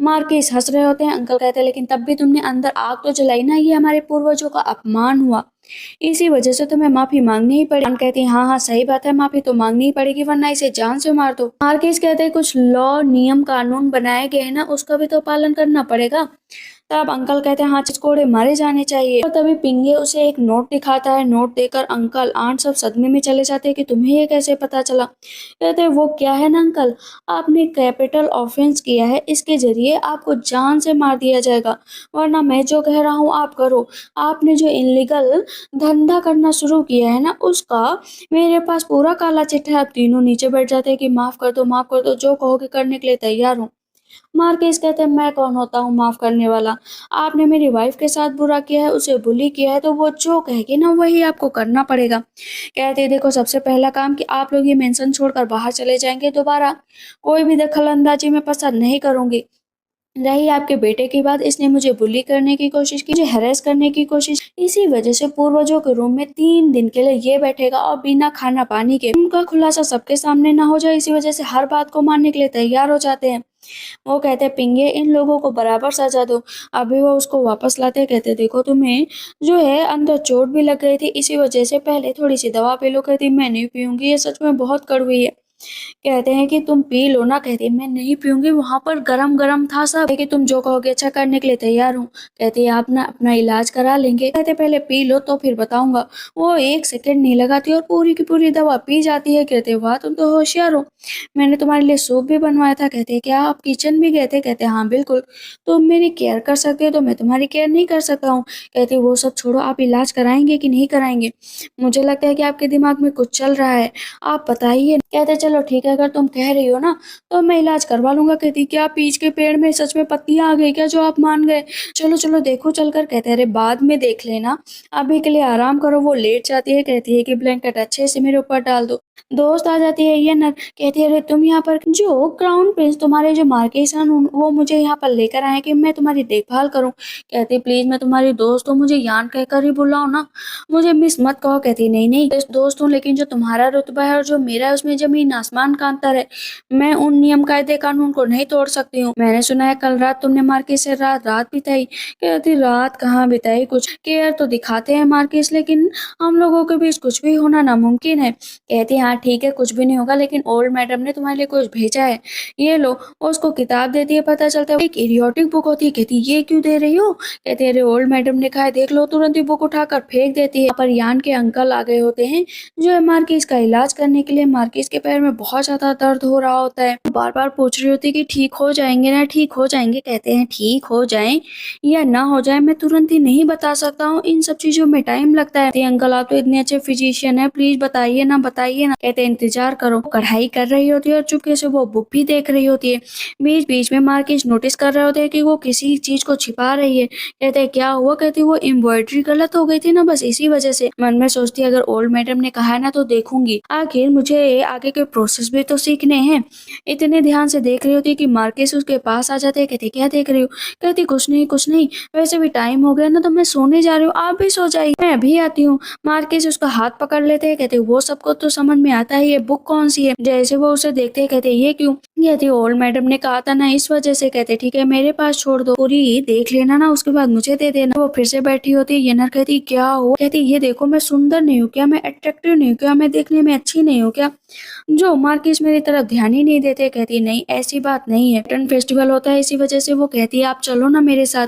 मार्किस हंस रहे होते हैं। अंकल कहते हैं लेकिन तब भी तुमने अंदर आग तो जलाई ना, ये हमारे पूर्वजों का अपमान हुआ, इसी वजह से तुम्हें माफी मांगनी ही पड़ेगी। कहती है हाँ हाँ सही बात है, माफी तो मांगनी ही पड़ेगी वरना इसे जान से मार दो। मार्किस कहते हैं कुछ लॉ नियम कानून बनाए गए हैं ना, उसका भी तो पालन करना पड़ेगा। तब अंकल कहते हैं हाँ चिचकोड़े मारे जाने चाहिए। और तभी पिंगे उसे एक नोट दिखाता है। नोट देकर अंकल आंट सब सदमे में चले जाते हैं कि तुम्हें ये कैसे पता चला। कहते हैं वो क्या है ना अंकल, आपने कैपिटल ऑफेंस किया है, इसके जरिए आपको जान से मार दिया जाएगा, वरना मैं जो कह रहा हूँ आप करो। आपने जो इनलीगल धंधा करना शुरू किया है ना उसका मेरे पास पूरा काला चिट्ठा है। अब तीनों नीचे बैठ जाते हैं कि माफ कर दो माफ कर दो, जो कहोगे करने के लिए तैयार हूँ। मार्किस कहते हैं मैं कौन होता हूँ माफ करने वाला, आपने मेरी वाइफ के साथ बुरा किया है, उसे बुली किया है, तो वो जो कहेगी ना वही आपको करना पड़ेगा। कहते हैं देखो सबसे पहला काम कि आप लोग ये मेंशन छोड़कर बाहर चले जाएंगे, दोबारा कोई भी दखल अंदाजी में पसंद नहीं करूंगी। रही आपके बेटे की बात, इसने मुझे बुली करने की कोशिश की, मुझे हैरेस करने की कोशिश, इसी वजह से पूर्वजों के रूम में 3 दिन के लिए ये बैठेगा और बिना खाना पानी के, उनका खुलासा सबके सामने ना हो जाए, इसी वजह से हर बात को मानने के लिए तैयार हो जाते हैं। वो कहते हैं पिंगे इन लोगों को बराबर सजा दो। अभी वो उसको वापस लाते, कहते देखो तुम्हें जो है अंदर चोट भी लग गई थी, इसी वजह से पहले थोड़ी सी दवा पी लो। कहती मैं नहीं पीऊंगी, ये सच में बहुत कड़वी है। कहते हैं कि तुम पी लो ना। कहती है मैं नहीं पीऊंगी, वहां पर गरम गरम था सब। कि तुम जो कहोगे अच्छा करने के लिए तैयार हूँ। कहती है आप ना अपना इलाज करा लेंगे। कहते पहले पी लो तो फिर बताऊंगा। वो 1 सेकंड नहीं लगाती और पूरी की पूरी दवा पी जाती है। कहते वाह तुम तो होशियार हो, मैंने तुम्हारे लिए सूप भी बनवाया था। कहते क्या आप किचन भी गए थे। कहते हाँ बिल्कुल, तुम मेरी केयर कर सकते हो तो मैं तुम्हारी केयर नहीं कर सकता हूँ। कहते वो सब छोड़ो, आप इलाज कराएंगे कि नहीं कराएंगे? मुझे लगता है कि आपके दिमाग में कुछ चल रहा है, आप बताइए। कहते चलो ठीक है, अगर तुम कह रही हो ना तो मैं इलाज करवा लूंगा। कहती क्या पीच के पेड़ में सच में पत्तियां आ गई क्या जो आप मान गए? चलो चलो देखो चलकर। कहते अरे बाद में देख लेना, अभी के लिए आराम करो। वो लेट जाती है, कहती है कि ब्लैंकेट अच्छे से मेरे ऊपर डाल दो। दोस्त आ जाती है ये नर, कहती है अरे तुम यहाँ पर, जो क्राउन प्रिंस तुम्हारे जो मार्केस हैं वो मुझे यहाँ पर लेकर आए कि मैं तुम्हारी देखभाल करूँ। कहती प्लीज मैं तुम्हारी दोस्त हूँ, मुझे यान कहकर ही बुलाओ ना, मुझे मिस मत कहो। कहती नहीं नहीं दोस्त हूँ, लेकिन जो तुम्हारा रुतबा है और जो मेरा है उसमें जमीन आसमान का अंतर है। मैं उन नियम कायदे कानून को नहीं तोड़ सकती हूँ। मैंने सुना है कल रात तुमने मार्केस से रात रात बिताई। कहती रात कहाँ बिताई, कुछ केयर तो दिखाते हैं मार्केस, लेकिन हम लोगों के बीच कुछ भी होना नामुमकिन है। कहती हाँ ठीक है कुछ भी नहीं होगा, लेकिन ओल्ड मैडम ने तुम्हारे लिए कुछ भेजा है, ये लो। वो उसको किताब देती है, पता चलता है एक इडियोटिक बुक होती है। कहती ये क्यों दे रही हो? कहते अरे ओल्ड मैडम ने कहा है देख लो। तुरंत ही बुक उठाकर फेंक देती है। पर यान के अंकल आ गए होते हैं जो है मार्किस का इलाज करने के लिए। मार्किस के पैर में बहुत ज्यादा दर्द हो रहा होता है, बार बार पूछ रही होती है कि ठीक हो जाएंगे ना, ठीक हो जाएंगे। कहते हैं ठीक हो जाए या ना हो जाए मैं तुरंत ही नहीं बता सकता हूँ, इन सब चीजों में टाइम लगता है। अंकल आप तो इतने अच्छे फिजिशियन है, प्लीज बताइए ना बताइए ना। कहते इंतजार करो। कढ़ाई कर रही होती है और चुपके से वो बुक भी देख रही होती है। बीच बीच में मार्किस नोटिस कर रहे होते हैं कि वो किसी चीज को छिपा रही है। कहते हैं क्या हुआ? कहती वो एम्ब्रॉयडरी गलत हो गई थी ना, बस इसी वजह से। मन में सोचती है अगर ओल्ड मैडम ने कहा है ना तो देखूंगी, आखिर मुझे आगे के प्रोसेस भी तो सीखने हैं। इतने ध्यान से देख रही होती है कि मार्किस उसके पास आ जाते हैं। कहते क्या देख रही हो? कहती कुछ नहीं कुछ नहीं, वैसे भी टाइम हो गया ना तो मैं सोने जा रही हूँ, आप भी सो जाइए, मैं अभी आती हूँ। मार्किस उसका हाथ पकड़ लेते हैं। कहते वो सबको तो समझ में आता है ये बुक कौन सी है। जैसे वो उसे देखते हैं कहते ये क्यों? कहती ओल्ड मैडम ने कहा था ना इस वजह से। कहते ठीक है मेरे पास छोड़ दो, पूरी देख लेना ना उसके बाद मुझे दे देना। वो फिर से बैठी होती है। येनर कहती क्या हो? कहती ये देखो मैं सुंदर नहीं हूँ क्या, मैं अट्रैक्टिव नहीं हूँ क्या, मैं देखने में अच्छी नहीं हूँ क्या, जो मार्किस मेरी तरफ ध्यान ही नहीं देते। कहती नहीं ऐसी बात नहीं है, टन फेस्टिवल होता है इसी वजह से। वो कहती है आप चलो ना मेरे साथ,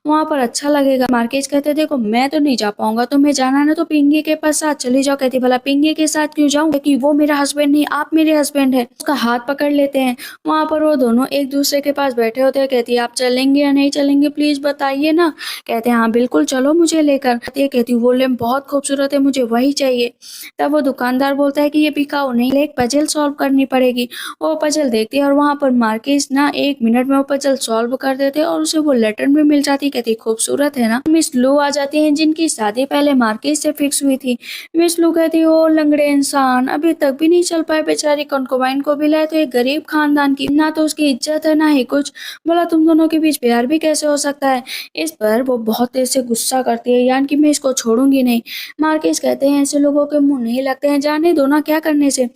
वहाँ पर अच्छा लगेगा। मार्किस कहते देखो मैं तो नहीं जा पाऊंगा, तुम्हें जाना है ना तो पिंगी के पास साथ चली जाओ। कहती भला पिंगी के साथ क्यों जाऊं, कि वो मेरा हस्बैंड नहीं आप मेरे हस्बैंड है। उसका हाथ पकड़ लेते हैं। वहाँ पर वो दोनों एक दूसरे के पास बैठे होते हैं। कहती है आप चलेंगे या नहीं चलेंगे प्लीज बताइए ना। कहते हैं हाँ बिल्कुल चलो मुझे लेकर। कहती वो लैम्प बहुत खूबसूरत है, मुझे वही चाहिए। तब वो दुकानदार बोलता है कि ये बिकाऊ नहीं, एक पजल सॉल्व करनी पड़ेगी। वो पजल देखती है और वहाँ पर मार्किस ना 1 मिनट में वो पजल सॉल्व कर देते हैं और उसे वो लेटर भी मिल जाती है। कहती खूबसूरत है ना। मिस लू आ जाती है जिनकी शादी पहले मार्किस से फिक्स हुई थी। मिस लू कहती ओ लंगड़े इंसान अभी तक भी नहीं चल पाए बेचारी, कंकोबाइन को भी लाए तो एक गरीब खानदान की, ना तो उसकी इज्जत है ना ही कुछ, बोला तुम दोनों के बीच प्यार भी कैसे हो सकता है। इस पर वो बहुत तेज से गुस्सा करती है, यानी कि मैं इसको छोड़ूंगी नहीं। मार्किस कहते हैं ऐसे लोगों के मुंह नहीं लगते हैं, जाने दो ना क्या करने से।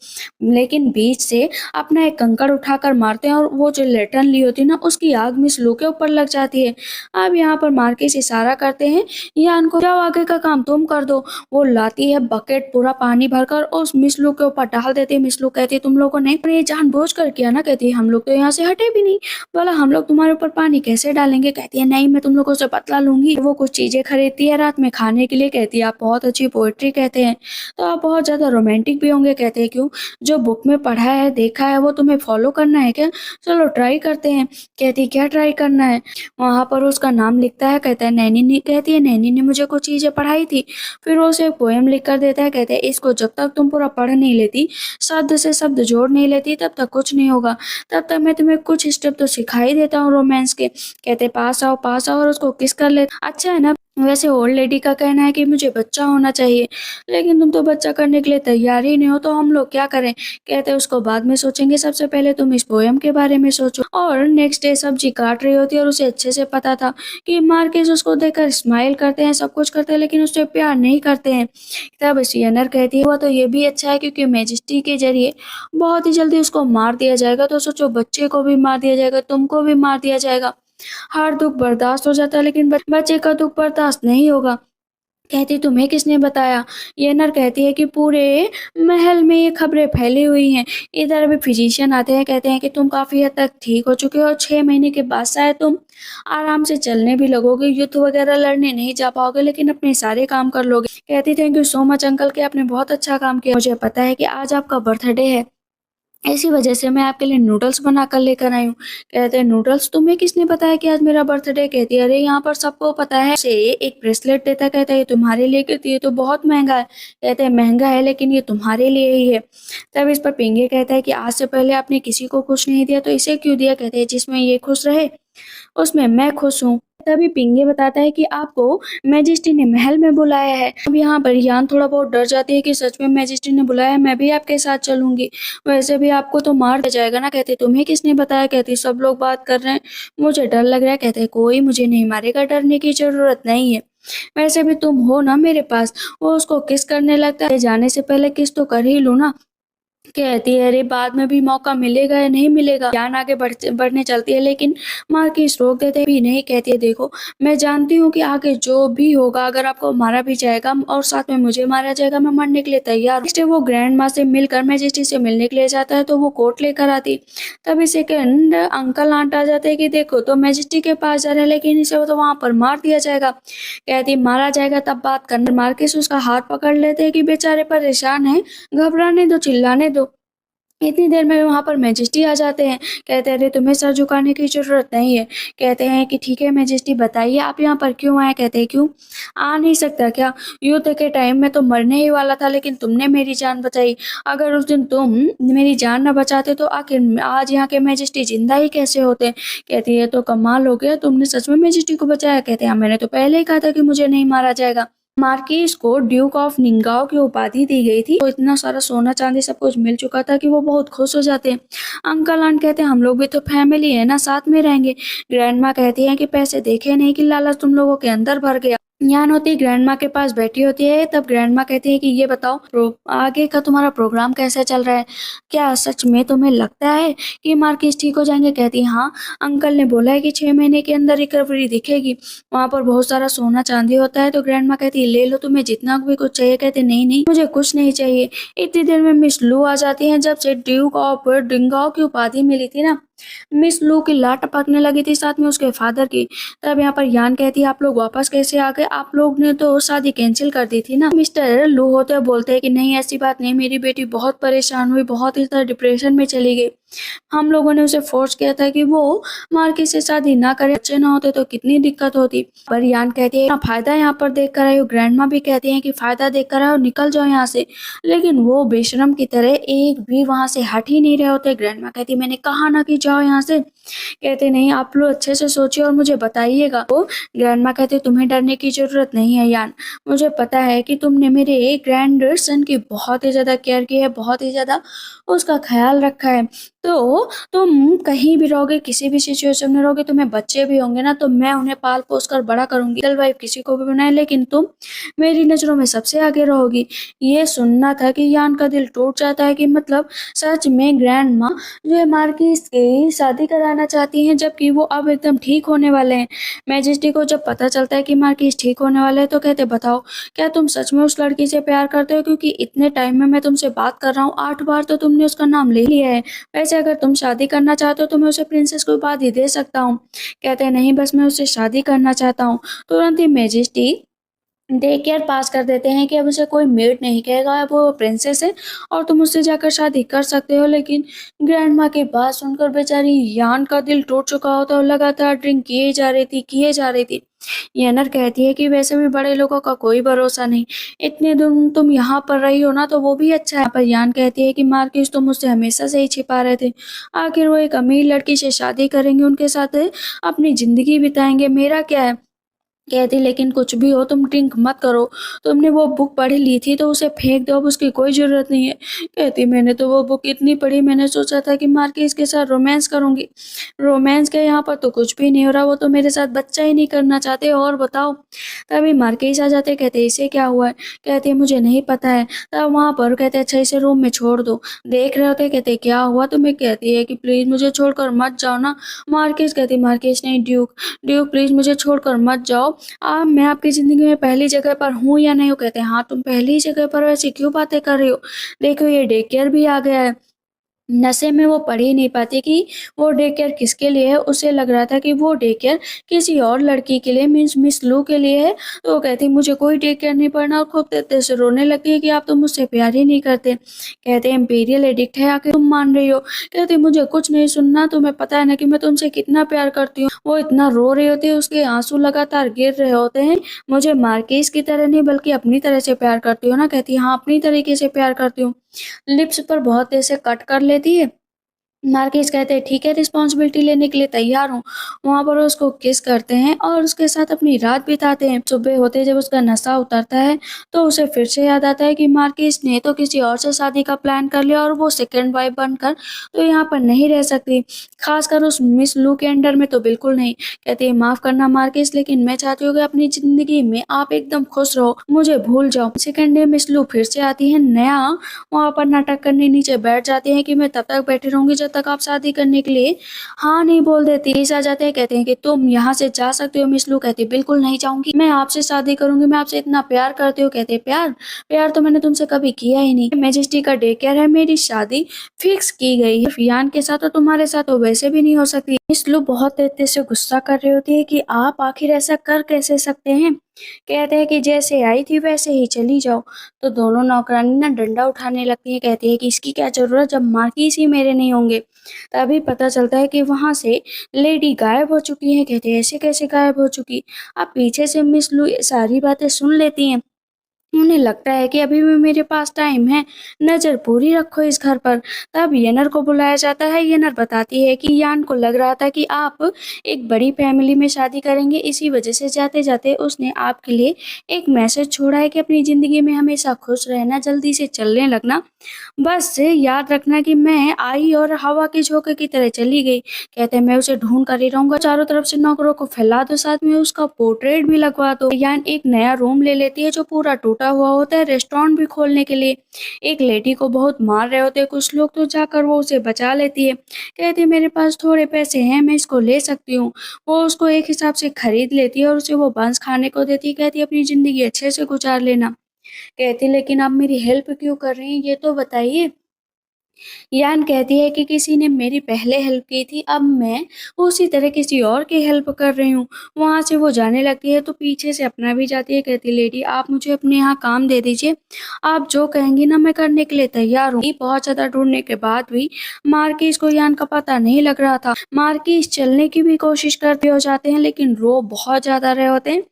लेकिन बीच से अपना एक कंकड़ उठाकर मारते हैं और वो जो लेटन ली होती है ना उसकी आग मिस लू के ऊपर लग जाती है। अब यहाँ पर मार्किस इशारा करते हैं यान को, जाओ आगे का काम तुम कर दो। वो लाती है बकेट पूरा पानी भरकर और उस मिस लू के ऊपर डाल देती है। मिस लू कहती है तुम लोगों ने ये जानबूझ कर किया ना। कहती है हम लोग तो यहाँ से हटे भी नहीं, बोला हम लोग तुम्हारे ऊपर पानी कैसे डालेंगे। कहती है नहीं मैं तुम लोगों से बदला लूंगी। वो कुछ चीजें खरीदती है रात में खाने के लिए। कहती है आप बहुत अच्छी पोएट्री कहते हैं तो आप बहुत ज्यादा रोमांटिक भी होंगे। कहते हैं क्यों, जो बुक में पढ़ा है देखा है वो तुम्हें फॉलो करना है क्या? चलो ट्राई करते हैं। कहती क्या ट्राई करना है? वहां पर उसका नाम लिखता है। कहता है नैनी ने, कहती है नैनी ने मुझे कुछ चीजें पढ़ाई थी। फिर वो उसे पोएम लिख कर देता है। कहते हैं इसको जब तक तुम पूरा पढ़ नहीं लेती, शब्द से शब्द जोड़ नहीं लेती, तब तक कुछ नहीं होगा। तब तक मैं तुम्हें कुछ स्टेप तो सिखा ही देता हूँ रोमांस के। कहते पास आओ और उसको किस कर ले, अच्छा है ना। वैसे ओल्ड लेडी का कहना है कि मुझे बच्चा होना चाहिए, लेकिन तुम तो बच्चा करने के लिए तैयार ही नहीं हो, तो हम लोग क्या करें? कहते हैं उसको बाद में सोचेंगे, सबसे पहले तुम इस पोएम के बारे में सोचो। और नेक्स्ट डे सब्जी काट रही होती है और उसे अच्छे से पता था कि मार्केस उसको देखकर स्माइल करते हैं, सब कुछ करते हैं, लेकिन उससे प्यार नहीं करते हैं। तब सियनर कहती है हुआ तो ये भी अच्छा है, क्योंकि मैजेस्टी के जरिए बहुत ही जल्दी उसको मार दिया जाएगा। तो सोचो, बच्चे को भी मार दिया जाएगा, तुमको भी मार दिया जाएगा। हर दुख बर्दाश्त हो जाता है, लेकिन बच्चे का दुख बर्दाश्त नहीं होगा। कहती, तुम्हें किसने बताया? ये नर कहती है कि पूरे महल में ये खबरें फैली हुई हैं। इधर अभी फिजिशियन आते हैं, कहते हैं कि तुम काफी हद तक ठीक हो चुके हो, 6 महीने के बाद शायद तुम आराम से चलने भी लगोगे, युद्ध वगैरह लड़ने नहीं जा पाओगे, लेकिन अपने सारे काम कर लोगे। कहती, thank you so much uncle, के आपने बहुत अच्छा काम किया। मुझे पता है कि आज आपका बर्थडे है, इसी वजह से मैं आपके लिए नूडल्स बनाकर लेकर आई हूँ। कहते हैं, नूडल्स? तुम्हें किसने बताया कि आज मेरा बर्थडे? कहती है, अरे यहाँ पर सबको पता है। उसे एक ब्रेसलेट देता है, कहता है ये तुम्हारे लिए। कहती है, ये तो बहुत महंगा है। कहते हैं, महंगा है लेकिन ये तुम्हारे लिए ही है। तब इस पर पिंगे कहता है कि आज से पहले आपने किसी को कुछ नहीं दिया, तो इसे क्यों दिया? कहते हैं, जिसमें ये खुश रहे उसमें मैं खुश हूँ। तभी पिंगे बताता है कि आपको मैजेस्टी ने महल में बुलाया है। अब यहाँ पर यान थोड़ा बहुत डर जाती है कि सच में मैजेस्टी ने बुलाया है, मैं भी आपके साथ चलूंगी। वैसे भी आपको तो मार दिया जाएगा ना। कहते, तुम्हें किसने बताया? कहती, सब लोग बात कर रहे हैं, मुझे डर लग रहा है। कहते, कोई मुझे नहीं मारेगा, डरने की जरूरत नहीं है। वैसे भी तुम हो ना मेरे पास। वो उसको किस करने लगता है, जाने से पहले किस तो कर ही लो ना। कहती है, अरे बाद में भी मौका मिलेगा या नहीं मिलेगा। जान आगे बढ़ने चलती है, लेकिन मार्किस रोक देते भी नहीं। कहती है, देखो मैं जानती हूँ कि आगे जो भी होगा, अगर आपको मारा भी जाएगा और साथ में मुझे मारा जाएगा, मैं मरने के लिए तैयार हूँ। नेक्स्ट डे वो ग्रैंड माँ से मिलकर मैजेस्टी से मिलने के लिए जाता है, तो वो कोट लेकर आती। तभी सेकंड अंकल आंट आ जाते हैं कि देखो तो मैजेस्टी के पास जा रहे हैं, लेकिन इसे तो वहां पर मार दिया जाएगा। कहती, मारा जाएगा तब बात करना। मार्किस उसका हाथ पकड़ लेते हैं कि बेचारे परेशान है, घबराने दो, चिल्लाने दो। इतनी देर में वहां पर मैजेस्टी आ जाते हैं। कहते हैं, अरे तुम्हें सर झुकाने की जरूरत नहीं है। कहते हैं कि ठीक है मैजेस्टी, बताइए आप यहाँ पर क्यों आए? कहते हैं, क्यों आ नहीं सकता क्या? युद्ध के टाइम में तो मरने ही वाला था, लेकिन तुमने मेरी जान बचाई। अगर उस दिन तुम मेरी जान न बचाते तो आखिर आज यहाँ के मैजेस्टी जिंदा ही कैसे होते? कहती है, तो कमाल हो गया, तुमने सच में मैजेस्टी को बचाया? कहते हैं, हाँ, मैंने तो पहले ही कहा था कि मुझे नहीं मारा जाएगा। मार्किस को ड्यूक ऑफ निंगाओ की उपाधि दी गई थी, तो इतना सारा सोना चांदी सब कुछ मिल चुका था कि वो बहुत खुश हो जाते हैं। अंकल आंट कहते हैं, हम लोग भी तो फैमिली है ना, साथ में रहेंगे। ग्रैंड माँ कहती है कि पैसे देखे नहीं कि लालच तुम लोगों के अंदर भर गया। ज्ञान होती ग्रैंड माँ के पास बैठी होती है। तब ग्रैंड माँ कहती है कि ये बताओ आगे का तुम्हारा प्रोग्राम कैसा चल रहा है? क्या सच में तुम्हें लगता है कि मार्किस ठीक हो जाएंगे? कहती है, हाँ, अंकल ने बोला है कि 6 महीने के अंदर रिकवरी दिखेगी। वहां पर बहुत सारा सोना चांदी होता है। तो ग्रैंड माँ कहती है, ले लो, तुम्हें जितना भी कुछ चाहिए। कहते, नहीं नहीं, मुझे कुछ नहीं चाहिए। इतनी देर में मिस लू आ जाती है। जब से ड्यूक ऑफ डिंगाओ की उपाधि मिली थी ना, मिस लू की लाट टपकने लगी थी, साथ में उसके फादर की। तब यहाँ पर यान कहती है, आप लोग वापस कैसे आ गए? आप लोग ने तो शादी कैंसिल कर दी थी ना। मिस्टर लू होते हैं, बोलते हैं कि नहीं, ऐसी बात नहीं, मेरी बेटी बहुत परेशान हुई, बहुत ही तरह डिप्रेशन में चली गई। हम लोगों ने उसे फोर्स किया था कि वो मार्किस से शादी ना करे, बच्चे ना होते तो कितनी दिक्कत होती। पर यान कहती है, फायदा यहाँ पर देख कर आए हो। ग्रैंड माँ भी कहती है कि फायदा देख कर आओ, निकल जाओ यहाँ से। लेकिन वो बेशरम की तरह एक भी वहां से हट ही नहीं रहे होते। ग्रैंड माँ कहती, मैंने कहा ना कि जाओ यहाँ से। कहते, नहीं, आप लोग अच्छे से सोचिए और मुझे बताइएगा। तो ग्रैंड माँ कहते, तुम्हें डरने की जरूरत नहीं है यान, मुझे पता है कि तुमने मेरे ग्रैंड सन की बहुत ही ज्यादा केयर की है, बहुत ही ज्यादा उसका ख्याल रखा है। तो तुम कहीं भी रहोगे, किसी भी सिचुएशन में रहोगे, तुम्हें बच्चे भी होंगे ना, तो मैं उन्हें पाल पोस कर बड़ा करूंगी। रियल वाइफ किसी को भी बनाए, लेकिन तुम मेरी नजरों में सबसे आगे रहोगी। ये सुनना था कि यान का दिल टूट जाता है कि मतलब सच में ग्रैंड माँ जो है मार्किस की शादी कराना चाहती हैं, जबकि वो अब एकदम ठीक होने वाले हैं। मैजेस्टी को जब पता चलता है कि मार्किस ठीक होने वाले हैं, तो कहते, बताओ क्या तुम सच में उस लड़की से प्यार करते हो? क्योंकि इतने टाइम में मैं तुमसे बात कर रहा हूँ, 8 बार तो तुमने उसका नाम ले लिया है। वैसे अगर तुम शादी करना चाहते हो तो मैं उसे प्रिंसेस को उपाधि दे सकता हूँ। कहते हैं, नहीं, बस मैं उससे शादी करना चाहता हूँ। तुरंत ही मैजेस्टी डे केयर पास कर देते हैं कि अब उसे कोई मेड नहीं कहेगा, अब वो प्रिंसेस है और तुम उससे जाकर शादी कर सकते हो। लेकिन ग्रैंड माँ की बात सुनकर बेचारी यान का दिल टूट चुका होता है और लगातार ड्रिंक किए जा रही थी। येनर कहती है कि वैसे भी बड़े लोगों का कोई भरोसा नहीं, इतने दिन तुम यहाँ पर रही हो ना, तो वो भी अच्छा है। पर यान कहती है कि मार्किस तुम मुझसे हमेशा से ही छिपा रहे थे, आखिर वो एक अमीर लड़की से शादी करेंगे, उनके साथ अपनी जिंदगी बिताएंगे, मेरा क्या है? कहती लेकिन कुछ भी हो तुम ड्रिंक मत करो, तुमने वो बुक पढ़ ली थी तो उसे फेंक दो, अब उसकी कोई ज़रूरत नहीं है। कहती मैंने तो वो बुक इतनी पढ़ी, मैंने सोचा था कि मार्किस के साथ रोमांस करूँगी, रोमांस के यहाँ पर तो कुछ भी नहीं हो रहा, वो तो मेरे साथ बच्चा ही नहीं करना चाहते, और बताओ। तभी मार्किस आ जाते, कहते इसे क्या हुआ है? कहती मुझे नहीं पता है। तब वहाँ पर कहते अच्छा इसे रूम में छोड़ दो। देख रहे होते, कहते क्या हुआ तुम्हें? कहती है कि प्लीज़ मुझे छोड़कर मत जाओ ना। मार्किस कहती मार्किस नहीं, ड्यूक, ड्यूक प्लीज़ मुझे छोड़कर मत जाओ। मैं आपकी ज़िंदगी में पहली जगह पर हूँ या नहीं हूँ? कहते हैं हाँ तुम पहली जगह पर हो, ऐसी क्यों बातें कर रही हो? देखो ये डे केयर भी आ गया है। नशे में वो पढ़ ही नहीं पाती कि वो डे केयर किसके लिए है। उसे लग रहा था कि वो डे केयर किसी और लड़की के लिए, मीन्स मिस लू के लिए है। तो वो कहती मुझे कोई डे केयर नहीं पढ़ना, और खूब तेज़ से रोने लगती है कि आप तो मुझसे प्यार ही नहीं करते। कहते इम्पीरियल एडिक्ट है आके तुम मान रही हो। कहती मुझे कुछ नहीं सुनना, तुम्हें पता है ना कि मैं तुमसे कितना प्यार करती हूँ। वो इतना रो रही होती है, उसके आंसू लगातार गिर रहे होते हैं। मुझे मार्किस की तरह नहीं बल्कि अपनी तरह से प्यार करती हो ना? कहती हाँ अपनी तरीके से प्यार करती हूँ। लिप्स पर बहुत तेज़ से कट कर लेती है। नार्गिस कहते हैं ठीक है रिस्पॉन्सिबिलिटी लेने के लिए तैयार हूँ। वहाँ पर उसको किस करते हैं और उसके साथ अपनी रात बिताते हैं। सुबह होते जब उसका नशा उतरता है तो उसे फिर से याद आता है कि मार्किस ने तो किसी और से शादी का प्लान कर लिया और वो सेकंड वाइफ बनकर तो यहाँ पर नहीं रह सकती, खासकर उस मिस लू के अंडर में तो बिल्कुल नहीं। कहती है माफ करना मार्किस, लेकिन मैं चाहती हूँ कि अपनी जिंदगी में आप एकदम खुश रहो, मुझे भूल जाओ। सेकंड डे मिस लू फिर से आती है नया, वहाँ पर नाटक करने नीचे बैठ जाती है कि मैं तब तक बैठी रहूंगी जब तक आप शादी करने के लिए हाँ नहीं बोल देती। पुलिस आ जाते हैं, कहते हैं कि तुम यहाँ से जा सकते हो। मिस लू कहती है बिल्कुल नहीं जाऊंगी, मैं आपसे शादी करूंगी, मैं आपसे इतना प्यार करती हूँ। कहते हैं प्यार, प्यार तो मैंने तुमसे कभी किया ही नहीं। मैजेस्टी का डे केयर है, मेरी शादी फिक्स की गई है फियान के साथ, और तुम्हारे साथ तो वैसे भी नहीं हो सकती। मिस लू बहुत तेज से गुस्सा कर रही होती है कि आप आखिर ऐसा कर कैसे सकते हैं। कहते हैं कि जैसे आई थी वैसे ही चली जाओ। तो दोनों नौकरानी ना डंडा उठाने लगती है, कहती है कि इसकी क्या जरूरत जब मार्किस ही मेरे नहीं होंगे। तभी पता चलता है कि वहां से लेडी गायब हो चुकी है। कहते हैं ऐसे कैसे गायब हो चुकी? अब पीछे से मिस लू ये सारी बातें सुन लेती हैं। उन्हें लगता है कि अभी भी मेरे पास टाइम है, नज़र पूरी रखो इस घर पर। तब येनर को बुलाया जाता है। येनर बताती है कि यान को लग रहा था कि आप एक बड़ी फैमिली में शादी करेंगे, इसी वजह से जाते जाते उसने आपके लिए एक मैसेज छोड़ा है कि अपनी ज़िंदगी में हमेशा खुश रहना, जल्दी से चलने लगना, बस याद रखना कि मैं आई और हवा के झोंके की तरह चली गई। कहते हैं मैं उसे ढूंढ कर ही रहूंगा, चारों तरफ से नौकरों को फैला दो, साथ में उसका पोर्ट्रेट भी लगवा दो। यान एक नया रूम ले लेती है जो पूरा टूटा हुआ होता है, रेस्टोरेंट भी खोलने के लिए। एक लेडी को बहुत मार रहे होते हैं कुछ लोग, तो जाकर वो उसे बचा लेती है। कहती है मेरे पास थोड़े पैसे हैं, मैं इसको ले सकती हूँ। वो उसको एक हिसाब से खरीद लेती है और उसे वो बंस खाने को देती है। कहती है अपनी जिंदगी अच्छे से गुजार लेना। कहती लेकिन आप मेरी हेल्प क्यों कर रही हैं, ये तो बताइए। यान कहती है कि किसी ने मेरी पहले हेल्प की थी, अब मैं उसी तरह किसी और की हेल्प कर रही हूँ। वहाँ से वो जाने लगती है तो पीछे से अपना भी जाती है। कहती लेडी आप मुझे अपने यहाँ काम दे दीजिए, आप जो कहेंगी ना मैं करने के लिए तैयार हूँ। बहुत ज़्यादा ढूंढने के बाद भी मार्किस को यान का पता नहीं लग रहा था। मार्किस चलने की भी कोशिश करते हो जाते हैं लेकिन रो बहुत ज़्यादा रहे होते हैं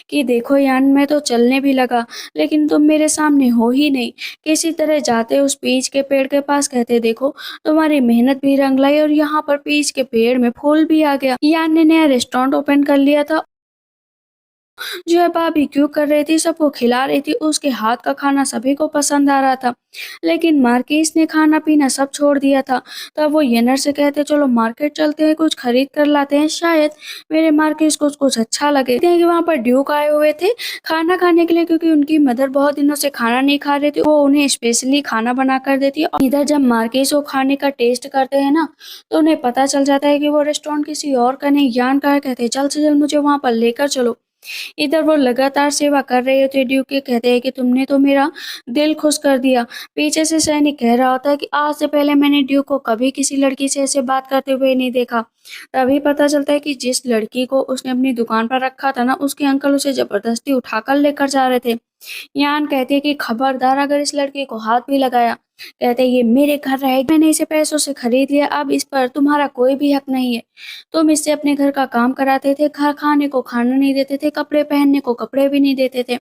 कि देखो यान मैं तो चलने भी लगा लेकिन तुम मेरे सामने हो ही नहीं। किसी तरह जाते उस पीच के पेड़ के पास, कहते देखो तुम्हारी मेहनत भी रंग लाई और यहाँ पर पीच के पेड़ में फूल भी आ गया। यान ने नया रेस्टोरेंट ओपन कर लिया था, जो है बारबेक्यू कर रही थी, सबको खिला रही थी। उसके हाथ का खाना सभी को पसंद आ रहा था, लेकिन मार्किस ने खाना पीना सब छोड़ दिया था। तब वो येनर से कहते चलो मार्केट चलते हैं, कुछ खरीद कर लाते हैं, शायद मेरे मार्किस को कुछ अच्छा लगे। देखते हैं कि वहाँ पर ड्यूक आए हुए थे खाना खाने के लिए, क्योंकि उनकी मदर बहुत दिनों से खाना नहीं खा रही थी। वो उन्हें स्पेशली खाना बना कर देती है। और इधर जब मार्किस वो खाने का टेस्ट करते हैं ना तो उन्हें पता चल जाता है कि वो रेस्टोरेंट किसी और का नहीं यान का है। कहते हैं जल्द से जल्द मुझे वहाँ पर लेकर चलो। इधर वो लगातार सेवा कर रहे होते ड्यूक के, कहते हैं कि तुमने तो मेरा दिल खुश कर दिया। पीछे से सैनिक कह रहा होता है कि आज से पहले मैंने ड्यूक को कभी किसी लड़की से ऐसे बात करते हुए नहीं देखा। तभी पता चलता है कि जिस लड़की को उसने अपनी दुकान पर रखा था ना, उसके अंकल उसे जबरदस्ती उठाकर लेकर जा रहे थे। यान कहती है कि खबरदार अगर इस लड़के को हाथ भी लगाया कहते ये मेरे घर रहेगी, मैंने इसे पैसों से खरीद लिया, अब इस पर तुम्हारा कोई भी हक नहीं है। तुम इससे अपने घर का काम कराते थे, खाने को खाना नहीं देते थे, कपड़े पहनने को कपड़े भी नहीं देते थे।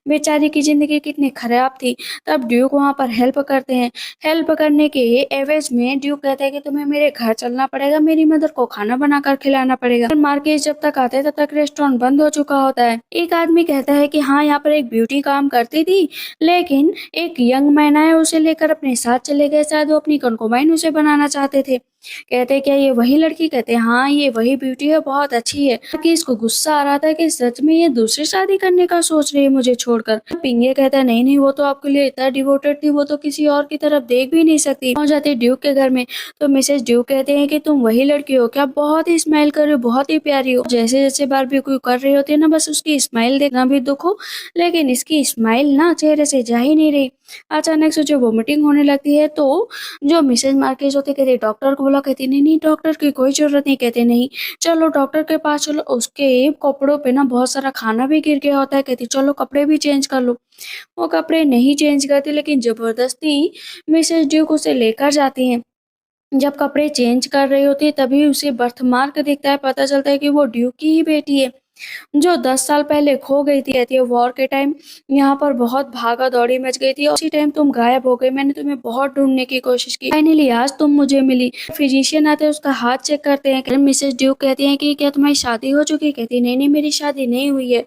बेचारी की ज़िंदगी कितनी खराब थी। तब ड्यूक वहाँ पर हेल्प करते हैं। हेल्प करने के एवज़ में ड्यूक कहता है कि तुम्हें मेरे घर चलना पड़ेगा, मेरी मदर को खाना बनाकर खिलाना पड़ेगा। और मार्केस जब तक आते हैं तब तक रेस्टोरेंट बंद हो चुका होता है। एक आदमी कहता है कि हाँ, यहाँ पर एक ब्यूटी काम करती थी, लेकिन एक यंग मैन आया उसे लेकर अपने साथ चले गए, शायद वो अपनी कंकुबाइन उसे बनाना चाहते थे। कहते हैं क्या ये वही लड़की? कहते हैं हाँ, ये वही ब्यूटी है, बहुत अच्छी है। कि इसको गुस्सा आ रहा था कि सच में ये दूसरी शादी करने का सोच रही है मुझे छोड़कर। पिंगे कहता है नहीं नहीं, वो तो आपके लिए इतना डिवोटेड थी, वो तो किसी और की तरफ देख भी नहीं सकती। पहुंच जाते ड्यूक के घर में तो मिसेस ड्यूक कहते हैं कि तुम वही लड़की हो क्या? बहुत ही स्माइल कर रही हो, बहुत ही प्यारी हो। जैसे जैसे बारबेक्यू कर रही होती है ना, बस उसकी स्माइल देखना भी दुख हो, लेकिन इसकी स्माइल ना चेहरे से जा ही नहीं रही। अचानक से जो वोमिटिंग होने लगती है तो जो मिसेज मार्केस होती कहती डॉक्टर को बुलाओ। कहती नहीं नहीं, डॉक्टर की कोई जरूरत नहीं। कहते नहीं, चलो डॉक्टर के पास चलो। उसके कपड़ों पे ना बहुत सारा खाना भी गिर गया होता है। कहती चलो कपड़े भी चेंज कर लो। वो कपड़े नहीं चेंज करती, लेकिन जबरदस्ती मिसेस ड्यूक उसे लेकर जाती हैं। जब कपड़े चेंज कर रही होती है तभी उसे बर्थ मार्क दिखता है, पता चलता है कि वो ड्यूक की ही बेटी है जो 10 साल पहले खो गई थी। कहती है वॉर के टाइम यहाँ पर बहुत भागा-दौड़ी मच गई थी और उसी टाइम तुम गायब हो गई। मैंने तुम्हें बहुत ढूँढने की कोशिश की। फाइनली आज तुम मुझे मिली। फिजिशियन आते हैं, उसका हाथ चेक करते हैं। मिसेस ड्यूक कहती हैं कि क्या तुम्हारी शादी हो चुकी है? कहती है नहीं-नहीं, मेरी शादी नहीं हुई है।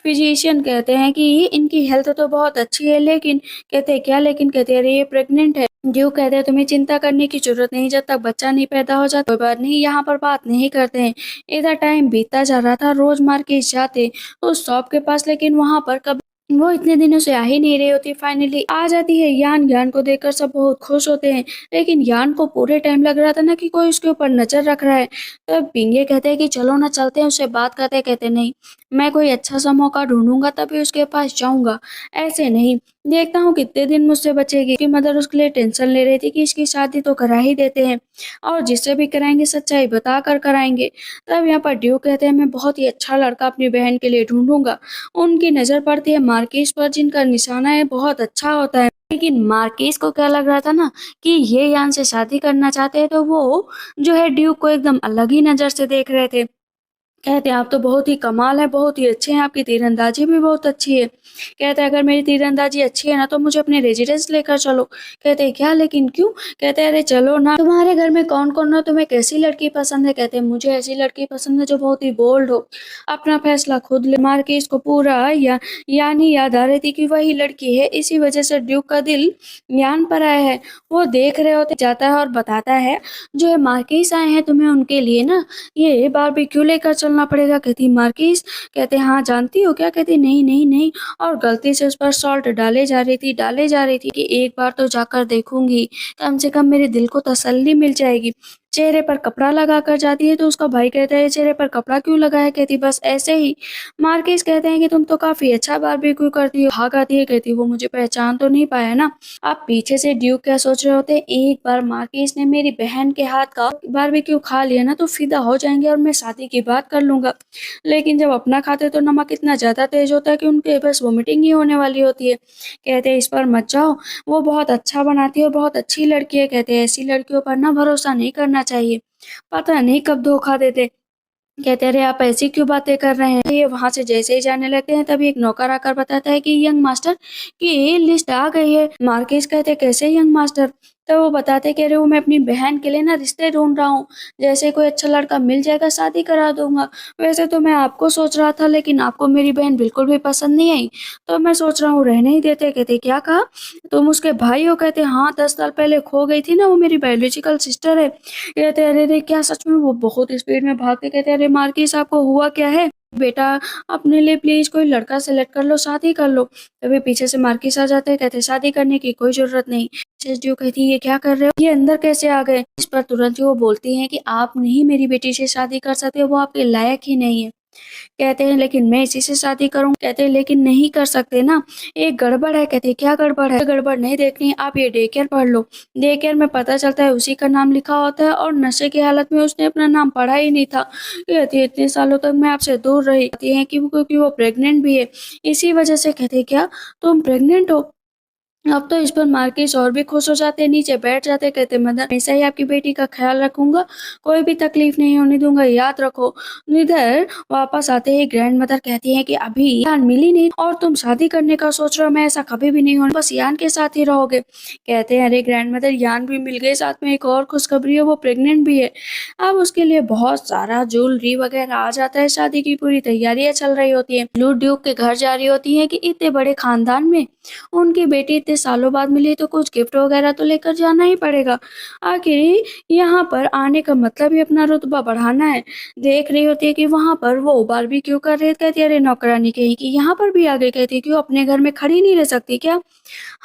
फिजिशियन कहते हैं कि इनकी हेल्थ तो बहुत अच्छी है, लेकिन कहते हैं क्या लेकिन? कहते हैं अरे ये प्रेग्नेंट है। ड्यूक कहते हैं तुम्हें चिंता करने की जरूरत नहीं, जब तक बच्चा नहीं पैदा हो जाता कोई बात नहीं, यहाँ पर बात नहीं करते हैं। इधर टाइम बीतता जा रहा था, रोज मार्केट जाते उस शॉप के पास, लेकिन वहां पर कभी वो इतने दिनों से आ ही नहीं रही होती। फाइनली आ जाती है यान। यान को देखकर सब बहुत खुश होते हैं, लेकिन यान को पूरे टाइम लग रहा था ना कि कोई उसके ऊपर नजर रख रहा है। तब पिंगे कहते हैं कि चलो ना चलते हैं, उससे बात करते हैं। कहते नहीं, मैं कोई अच्छा सा मौका ढूंढूंगा तभी उसके पास जाऊंगा, ऐसे नहीं। देखता हूँ कितने दिन मुझसे बचेगी। कि मदर उसके लिए टेंशन ले रही थी कि इसकी शादी तो करा ही देते हैं, और जिससे भी कराएंगे सच्चाई बता कर कराएंगे। तब यहाँ पर ड्यूक कहते हैं मैं बहुत ही अच्छा लड़का अपनी बहन के लिए ढूंढूंगा। उनकी नजर पड़ती है मार्केस पर, जिनका निशाना है बहुत अच्छा होता है। लेकिन मार्केस को क्या लग रहा था ना कि ये यान से शादी करना चाहते हैं, तो वो जो है ड्यूक को एकदम अलग ही नजर से देख रहे थे। कहते हैं आप तो बहुत ही कमाल है, बहुत ही अच्छे हैं, आपकी तीरंदाजी भी बहुत अच्छी है। कहते हैं अगर मेरी तीरंदाजी अच्छी है ना तो मुझे अपने रेजिडेंस लेकर चलो। कहते हैं क्या लेकिन क्यों? कहते हैं अरे चलो ना। तुम्हारे घर में कौन कौन हो, तुम्हें कैसी लड़की पसंद है? कहते हैं मुझे ऐसी लड़की पसंद है जो बहुत ही बोल्ड हो, अपना फैसला खुद ले। मार के इसको पूरा यानी याद आ रही थी कि वही लड़की है, इसी वजह से ड्यूक का दिल यान पर आया है। वो देख रहे होते जाता है और बताता है जो है मार्किस आए हैं तुम्हें उनके लिए ना ये बारबेक्यू लेकर चलना पड़ेगा। कहती मार्किस? कहते हाँ जानती हो क्या? कहती नहीं नहीं नहीं, और गलती से उस पर सॉल्ट डाले जा रही थी कि एक बार तो जाकर देखूंगी, कम से कम मेरे दिल को तसल्ली मिल जाएगी। चेहरे पर कपड़ा लगा कर जाती है तो उसका भाई कहता है चेहरे पर कपड़ा क्यों लगाया? कहती बस ऐसे ही। मार्किस कहते हैं कि तुम तो काफी अच्छा बारबेक्यू करती हो। भाग आती है, कहती वो मुझे पहचान तो नहीं पाया ना। आप पीछे से ड्यूक क्या सोच रहे होते, एक बार मार्किस ने मेरी बहन के हाथ का बारबेक्यू खा लिया ना तो फिदा हो जाएंगे और मैं शादी की बात कर लूंगा। लेकिन जब अपना खाते तो नमक इतना ज्यादा तेज होता है कि उनके बस वोमिटिंग ही होने वाली होती है। कहते हैं इस पर मत जाओ, वो बहुत अच्छा बनाती है और बहुत अच्छी लड़की है। कहते हैं ऐसी लड़कियों पर ना भरोसा नहीं करना चाहिए, पता नहीं कब धोखा देते। कहते अरे आप ऐसी क्यों बातें कर रहे हैं? ये वहां से जैसे ही जाने लगते हैं तभी एक नौकर आकर बताता है कि यंग मास्टर की लिस्ट आ गई है। मार्केस कहते कैसे यंग मास्टर? तो वो बताते कि अरे वो मैं अपनी बहन के लिए ना रिश्ते ढूंढ रहा हूँ, जैसे कोई अच्छा लड़का मिल जाएगा शादी करा दूंगा। वैसे तो मैं आपको सोच रहा था, लेकिन आपको मेरी बहन बिल्कुल भी पसंद नहीं आई, तो मैं सोच रहा हूँ रहने ही देते। कहते क्या कहा? तुम उसके भाई हो? कहते हाँ, 10 साल पहले खो गई थी ना, वो मेरी बायोलॉजिकल सिस्टर है। कहते अरे रे क्या सच में? वो बहुत स्पीड में भागते। कहते अरे मार्किस आपको हुआ क्या है? बेटा अपने लिए प्लीज कोई लड़का सेलेक्ट कर लो, शादी कर लो। तभी पीछे से मार्किस आ जाते हैं, कहते शादी करने की कोई जरूरत नहीं। मिसेस ड्यू कहती ये क्या कर रहे हो, ये अंदर कैसे आ गए? इस पर तुरंत ही वो बोलती हैं कि आप नहीं मेरी बेटी से शादी कर सकते, वो आपके लायक ही नहीं है। कहते हैं लेकिन मैं इसी से शादी करूँ। कहते हैं लेकिन नहीं कर सकते ना, एक गड़बड़ है। कहते हैं क्या गड़बड़ है? गड़बड़ नहीं देखनी, आप ये डे केयर पढ़ लो। डे केयर में पता चलता है उसी का नाम लिखा होता है और नशे की हालत में उसने अपना नाम पढ़ा ही नहीं था। कहती है इतने सालों तक मैं आपसे दूर रही। कहती है कि क्योंकि वो प्रेग्नेंट भी है, इसी वजह से। कहते क्या तुम प्रेग्नेंट हो? अब तो इस पर मार्किस और भी खुश हो जाते हैं, नीचे बैठ जाते, कहते मदन हमेशा ही आपकी बेटी का ख्याल रखूंगा, कोई भी तकलीफ नहीं होने दूंगा, याद रखो। इधर वापस आते ही ग्रैंड मदर कहती है कि अभी यान मिली नहीं और तुम शादी करने का सोच रहे हो, मैं ऐसा कभी भी नहीं होने, बस यान के साथ ही रहोगे। कहते हैं अरे ग्रैंड मदर यान भी मिल गई, साथ में एक और खुशखबरी है, वो प्रेग्नेंट भी है। अब उसके लिए बहुत सारा ज्वेलरी वगैरह आ जाता है, शादी की पूरी तैयारियां चल रही होती है, लूट ड्यूक के घर जा रही होती है कि इतने बड़े खानदान में उनकी बेटी इतने सालों बाद मिली तो कुछ गिफ्ट वगैरह तो लेकर जाना ही पड़ेगा। आखिर यहाँ पर आने का मतलब ही अपना रुतबा बढ़ाना है। देख रही होती है कि वहां पर वो बारबेक्यू कर रहे, कहती है अरे नौकरानी कहीं की यहाँ पर भी आ गई, कहती है क्यों अपने घर में खड़ी नहीं रह सकती क्या।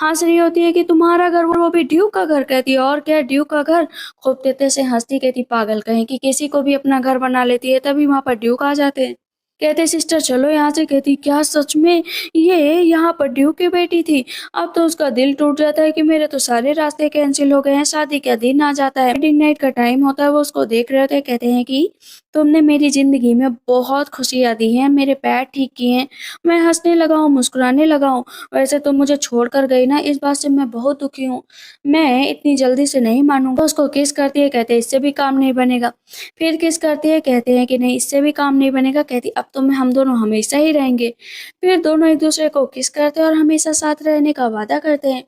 हंस रही होती है कि तुम्हारा घर, वो भी ड्यूक का घर, कहती है और क्या ड्यूक का घर। खूब तेते से हंसती, कहती पागल कहीं कि किसी को भी अपना घर बना लेती है, तभी वहां पर ड्यूक आ जाते हैं। कहते सिस्टर चलो यहाँ से, कहती क्या सच में ये यहाँ पर ड्यूक की बेटी थी। अब तो उसका दिल टूट जाता है कि मेरे तो सारे रास्ते कैंसिल हो गए हैं, शादी का दिन आ जाता है, वेडिंग नाइट का टाइम होता है, वो उसको देख रहे होते हैं, कहते हैं कि तुमने मेरी जिंदगी में बहुत खुशियां दी हैं, मेरे पैर ठीक किए हैं, मैं हंसने लगा हूँ, मुस्कुराने लगा हूँ। वैसे तुम मुझे छोड़कर गई ना, इस बात से मैं बहुत दुखी हूँ, मैं इतनी जल्दी से नहीं मानूंगा। उसको किस करती है, कहते इससे भी काम नहीं बनेगा। फिर किस करती है, कहते हैं कि नहीं इससे भी काम नहीं बनेगा, कहती अब तो मैं हम दोनों हमेशा ही रहेंगे। फिर दोनों एक दूसरे को किस करते हैं और हमेशा साथ रहने का वादा करते हैं।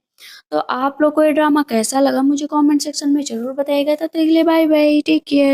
तो आप लोग को ये ड्रामा कैसा लगा मुझे कमेंट सेक्शन में जरूर बताइएगा। तब तक के लिए बाय बाय, टेक केयर।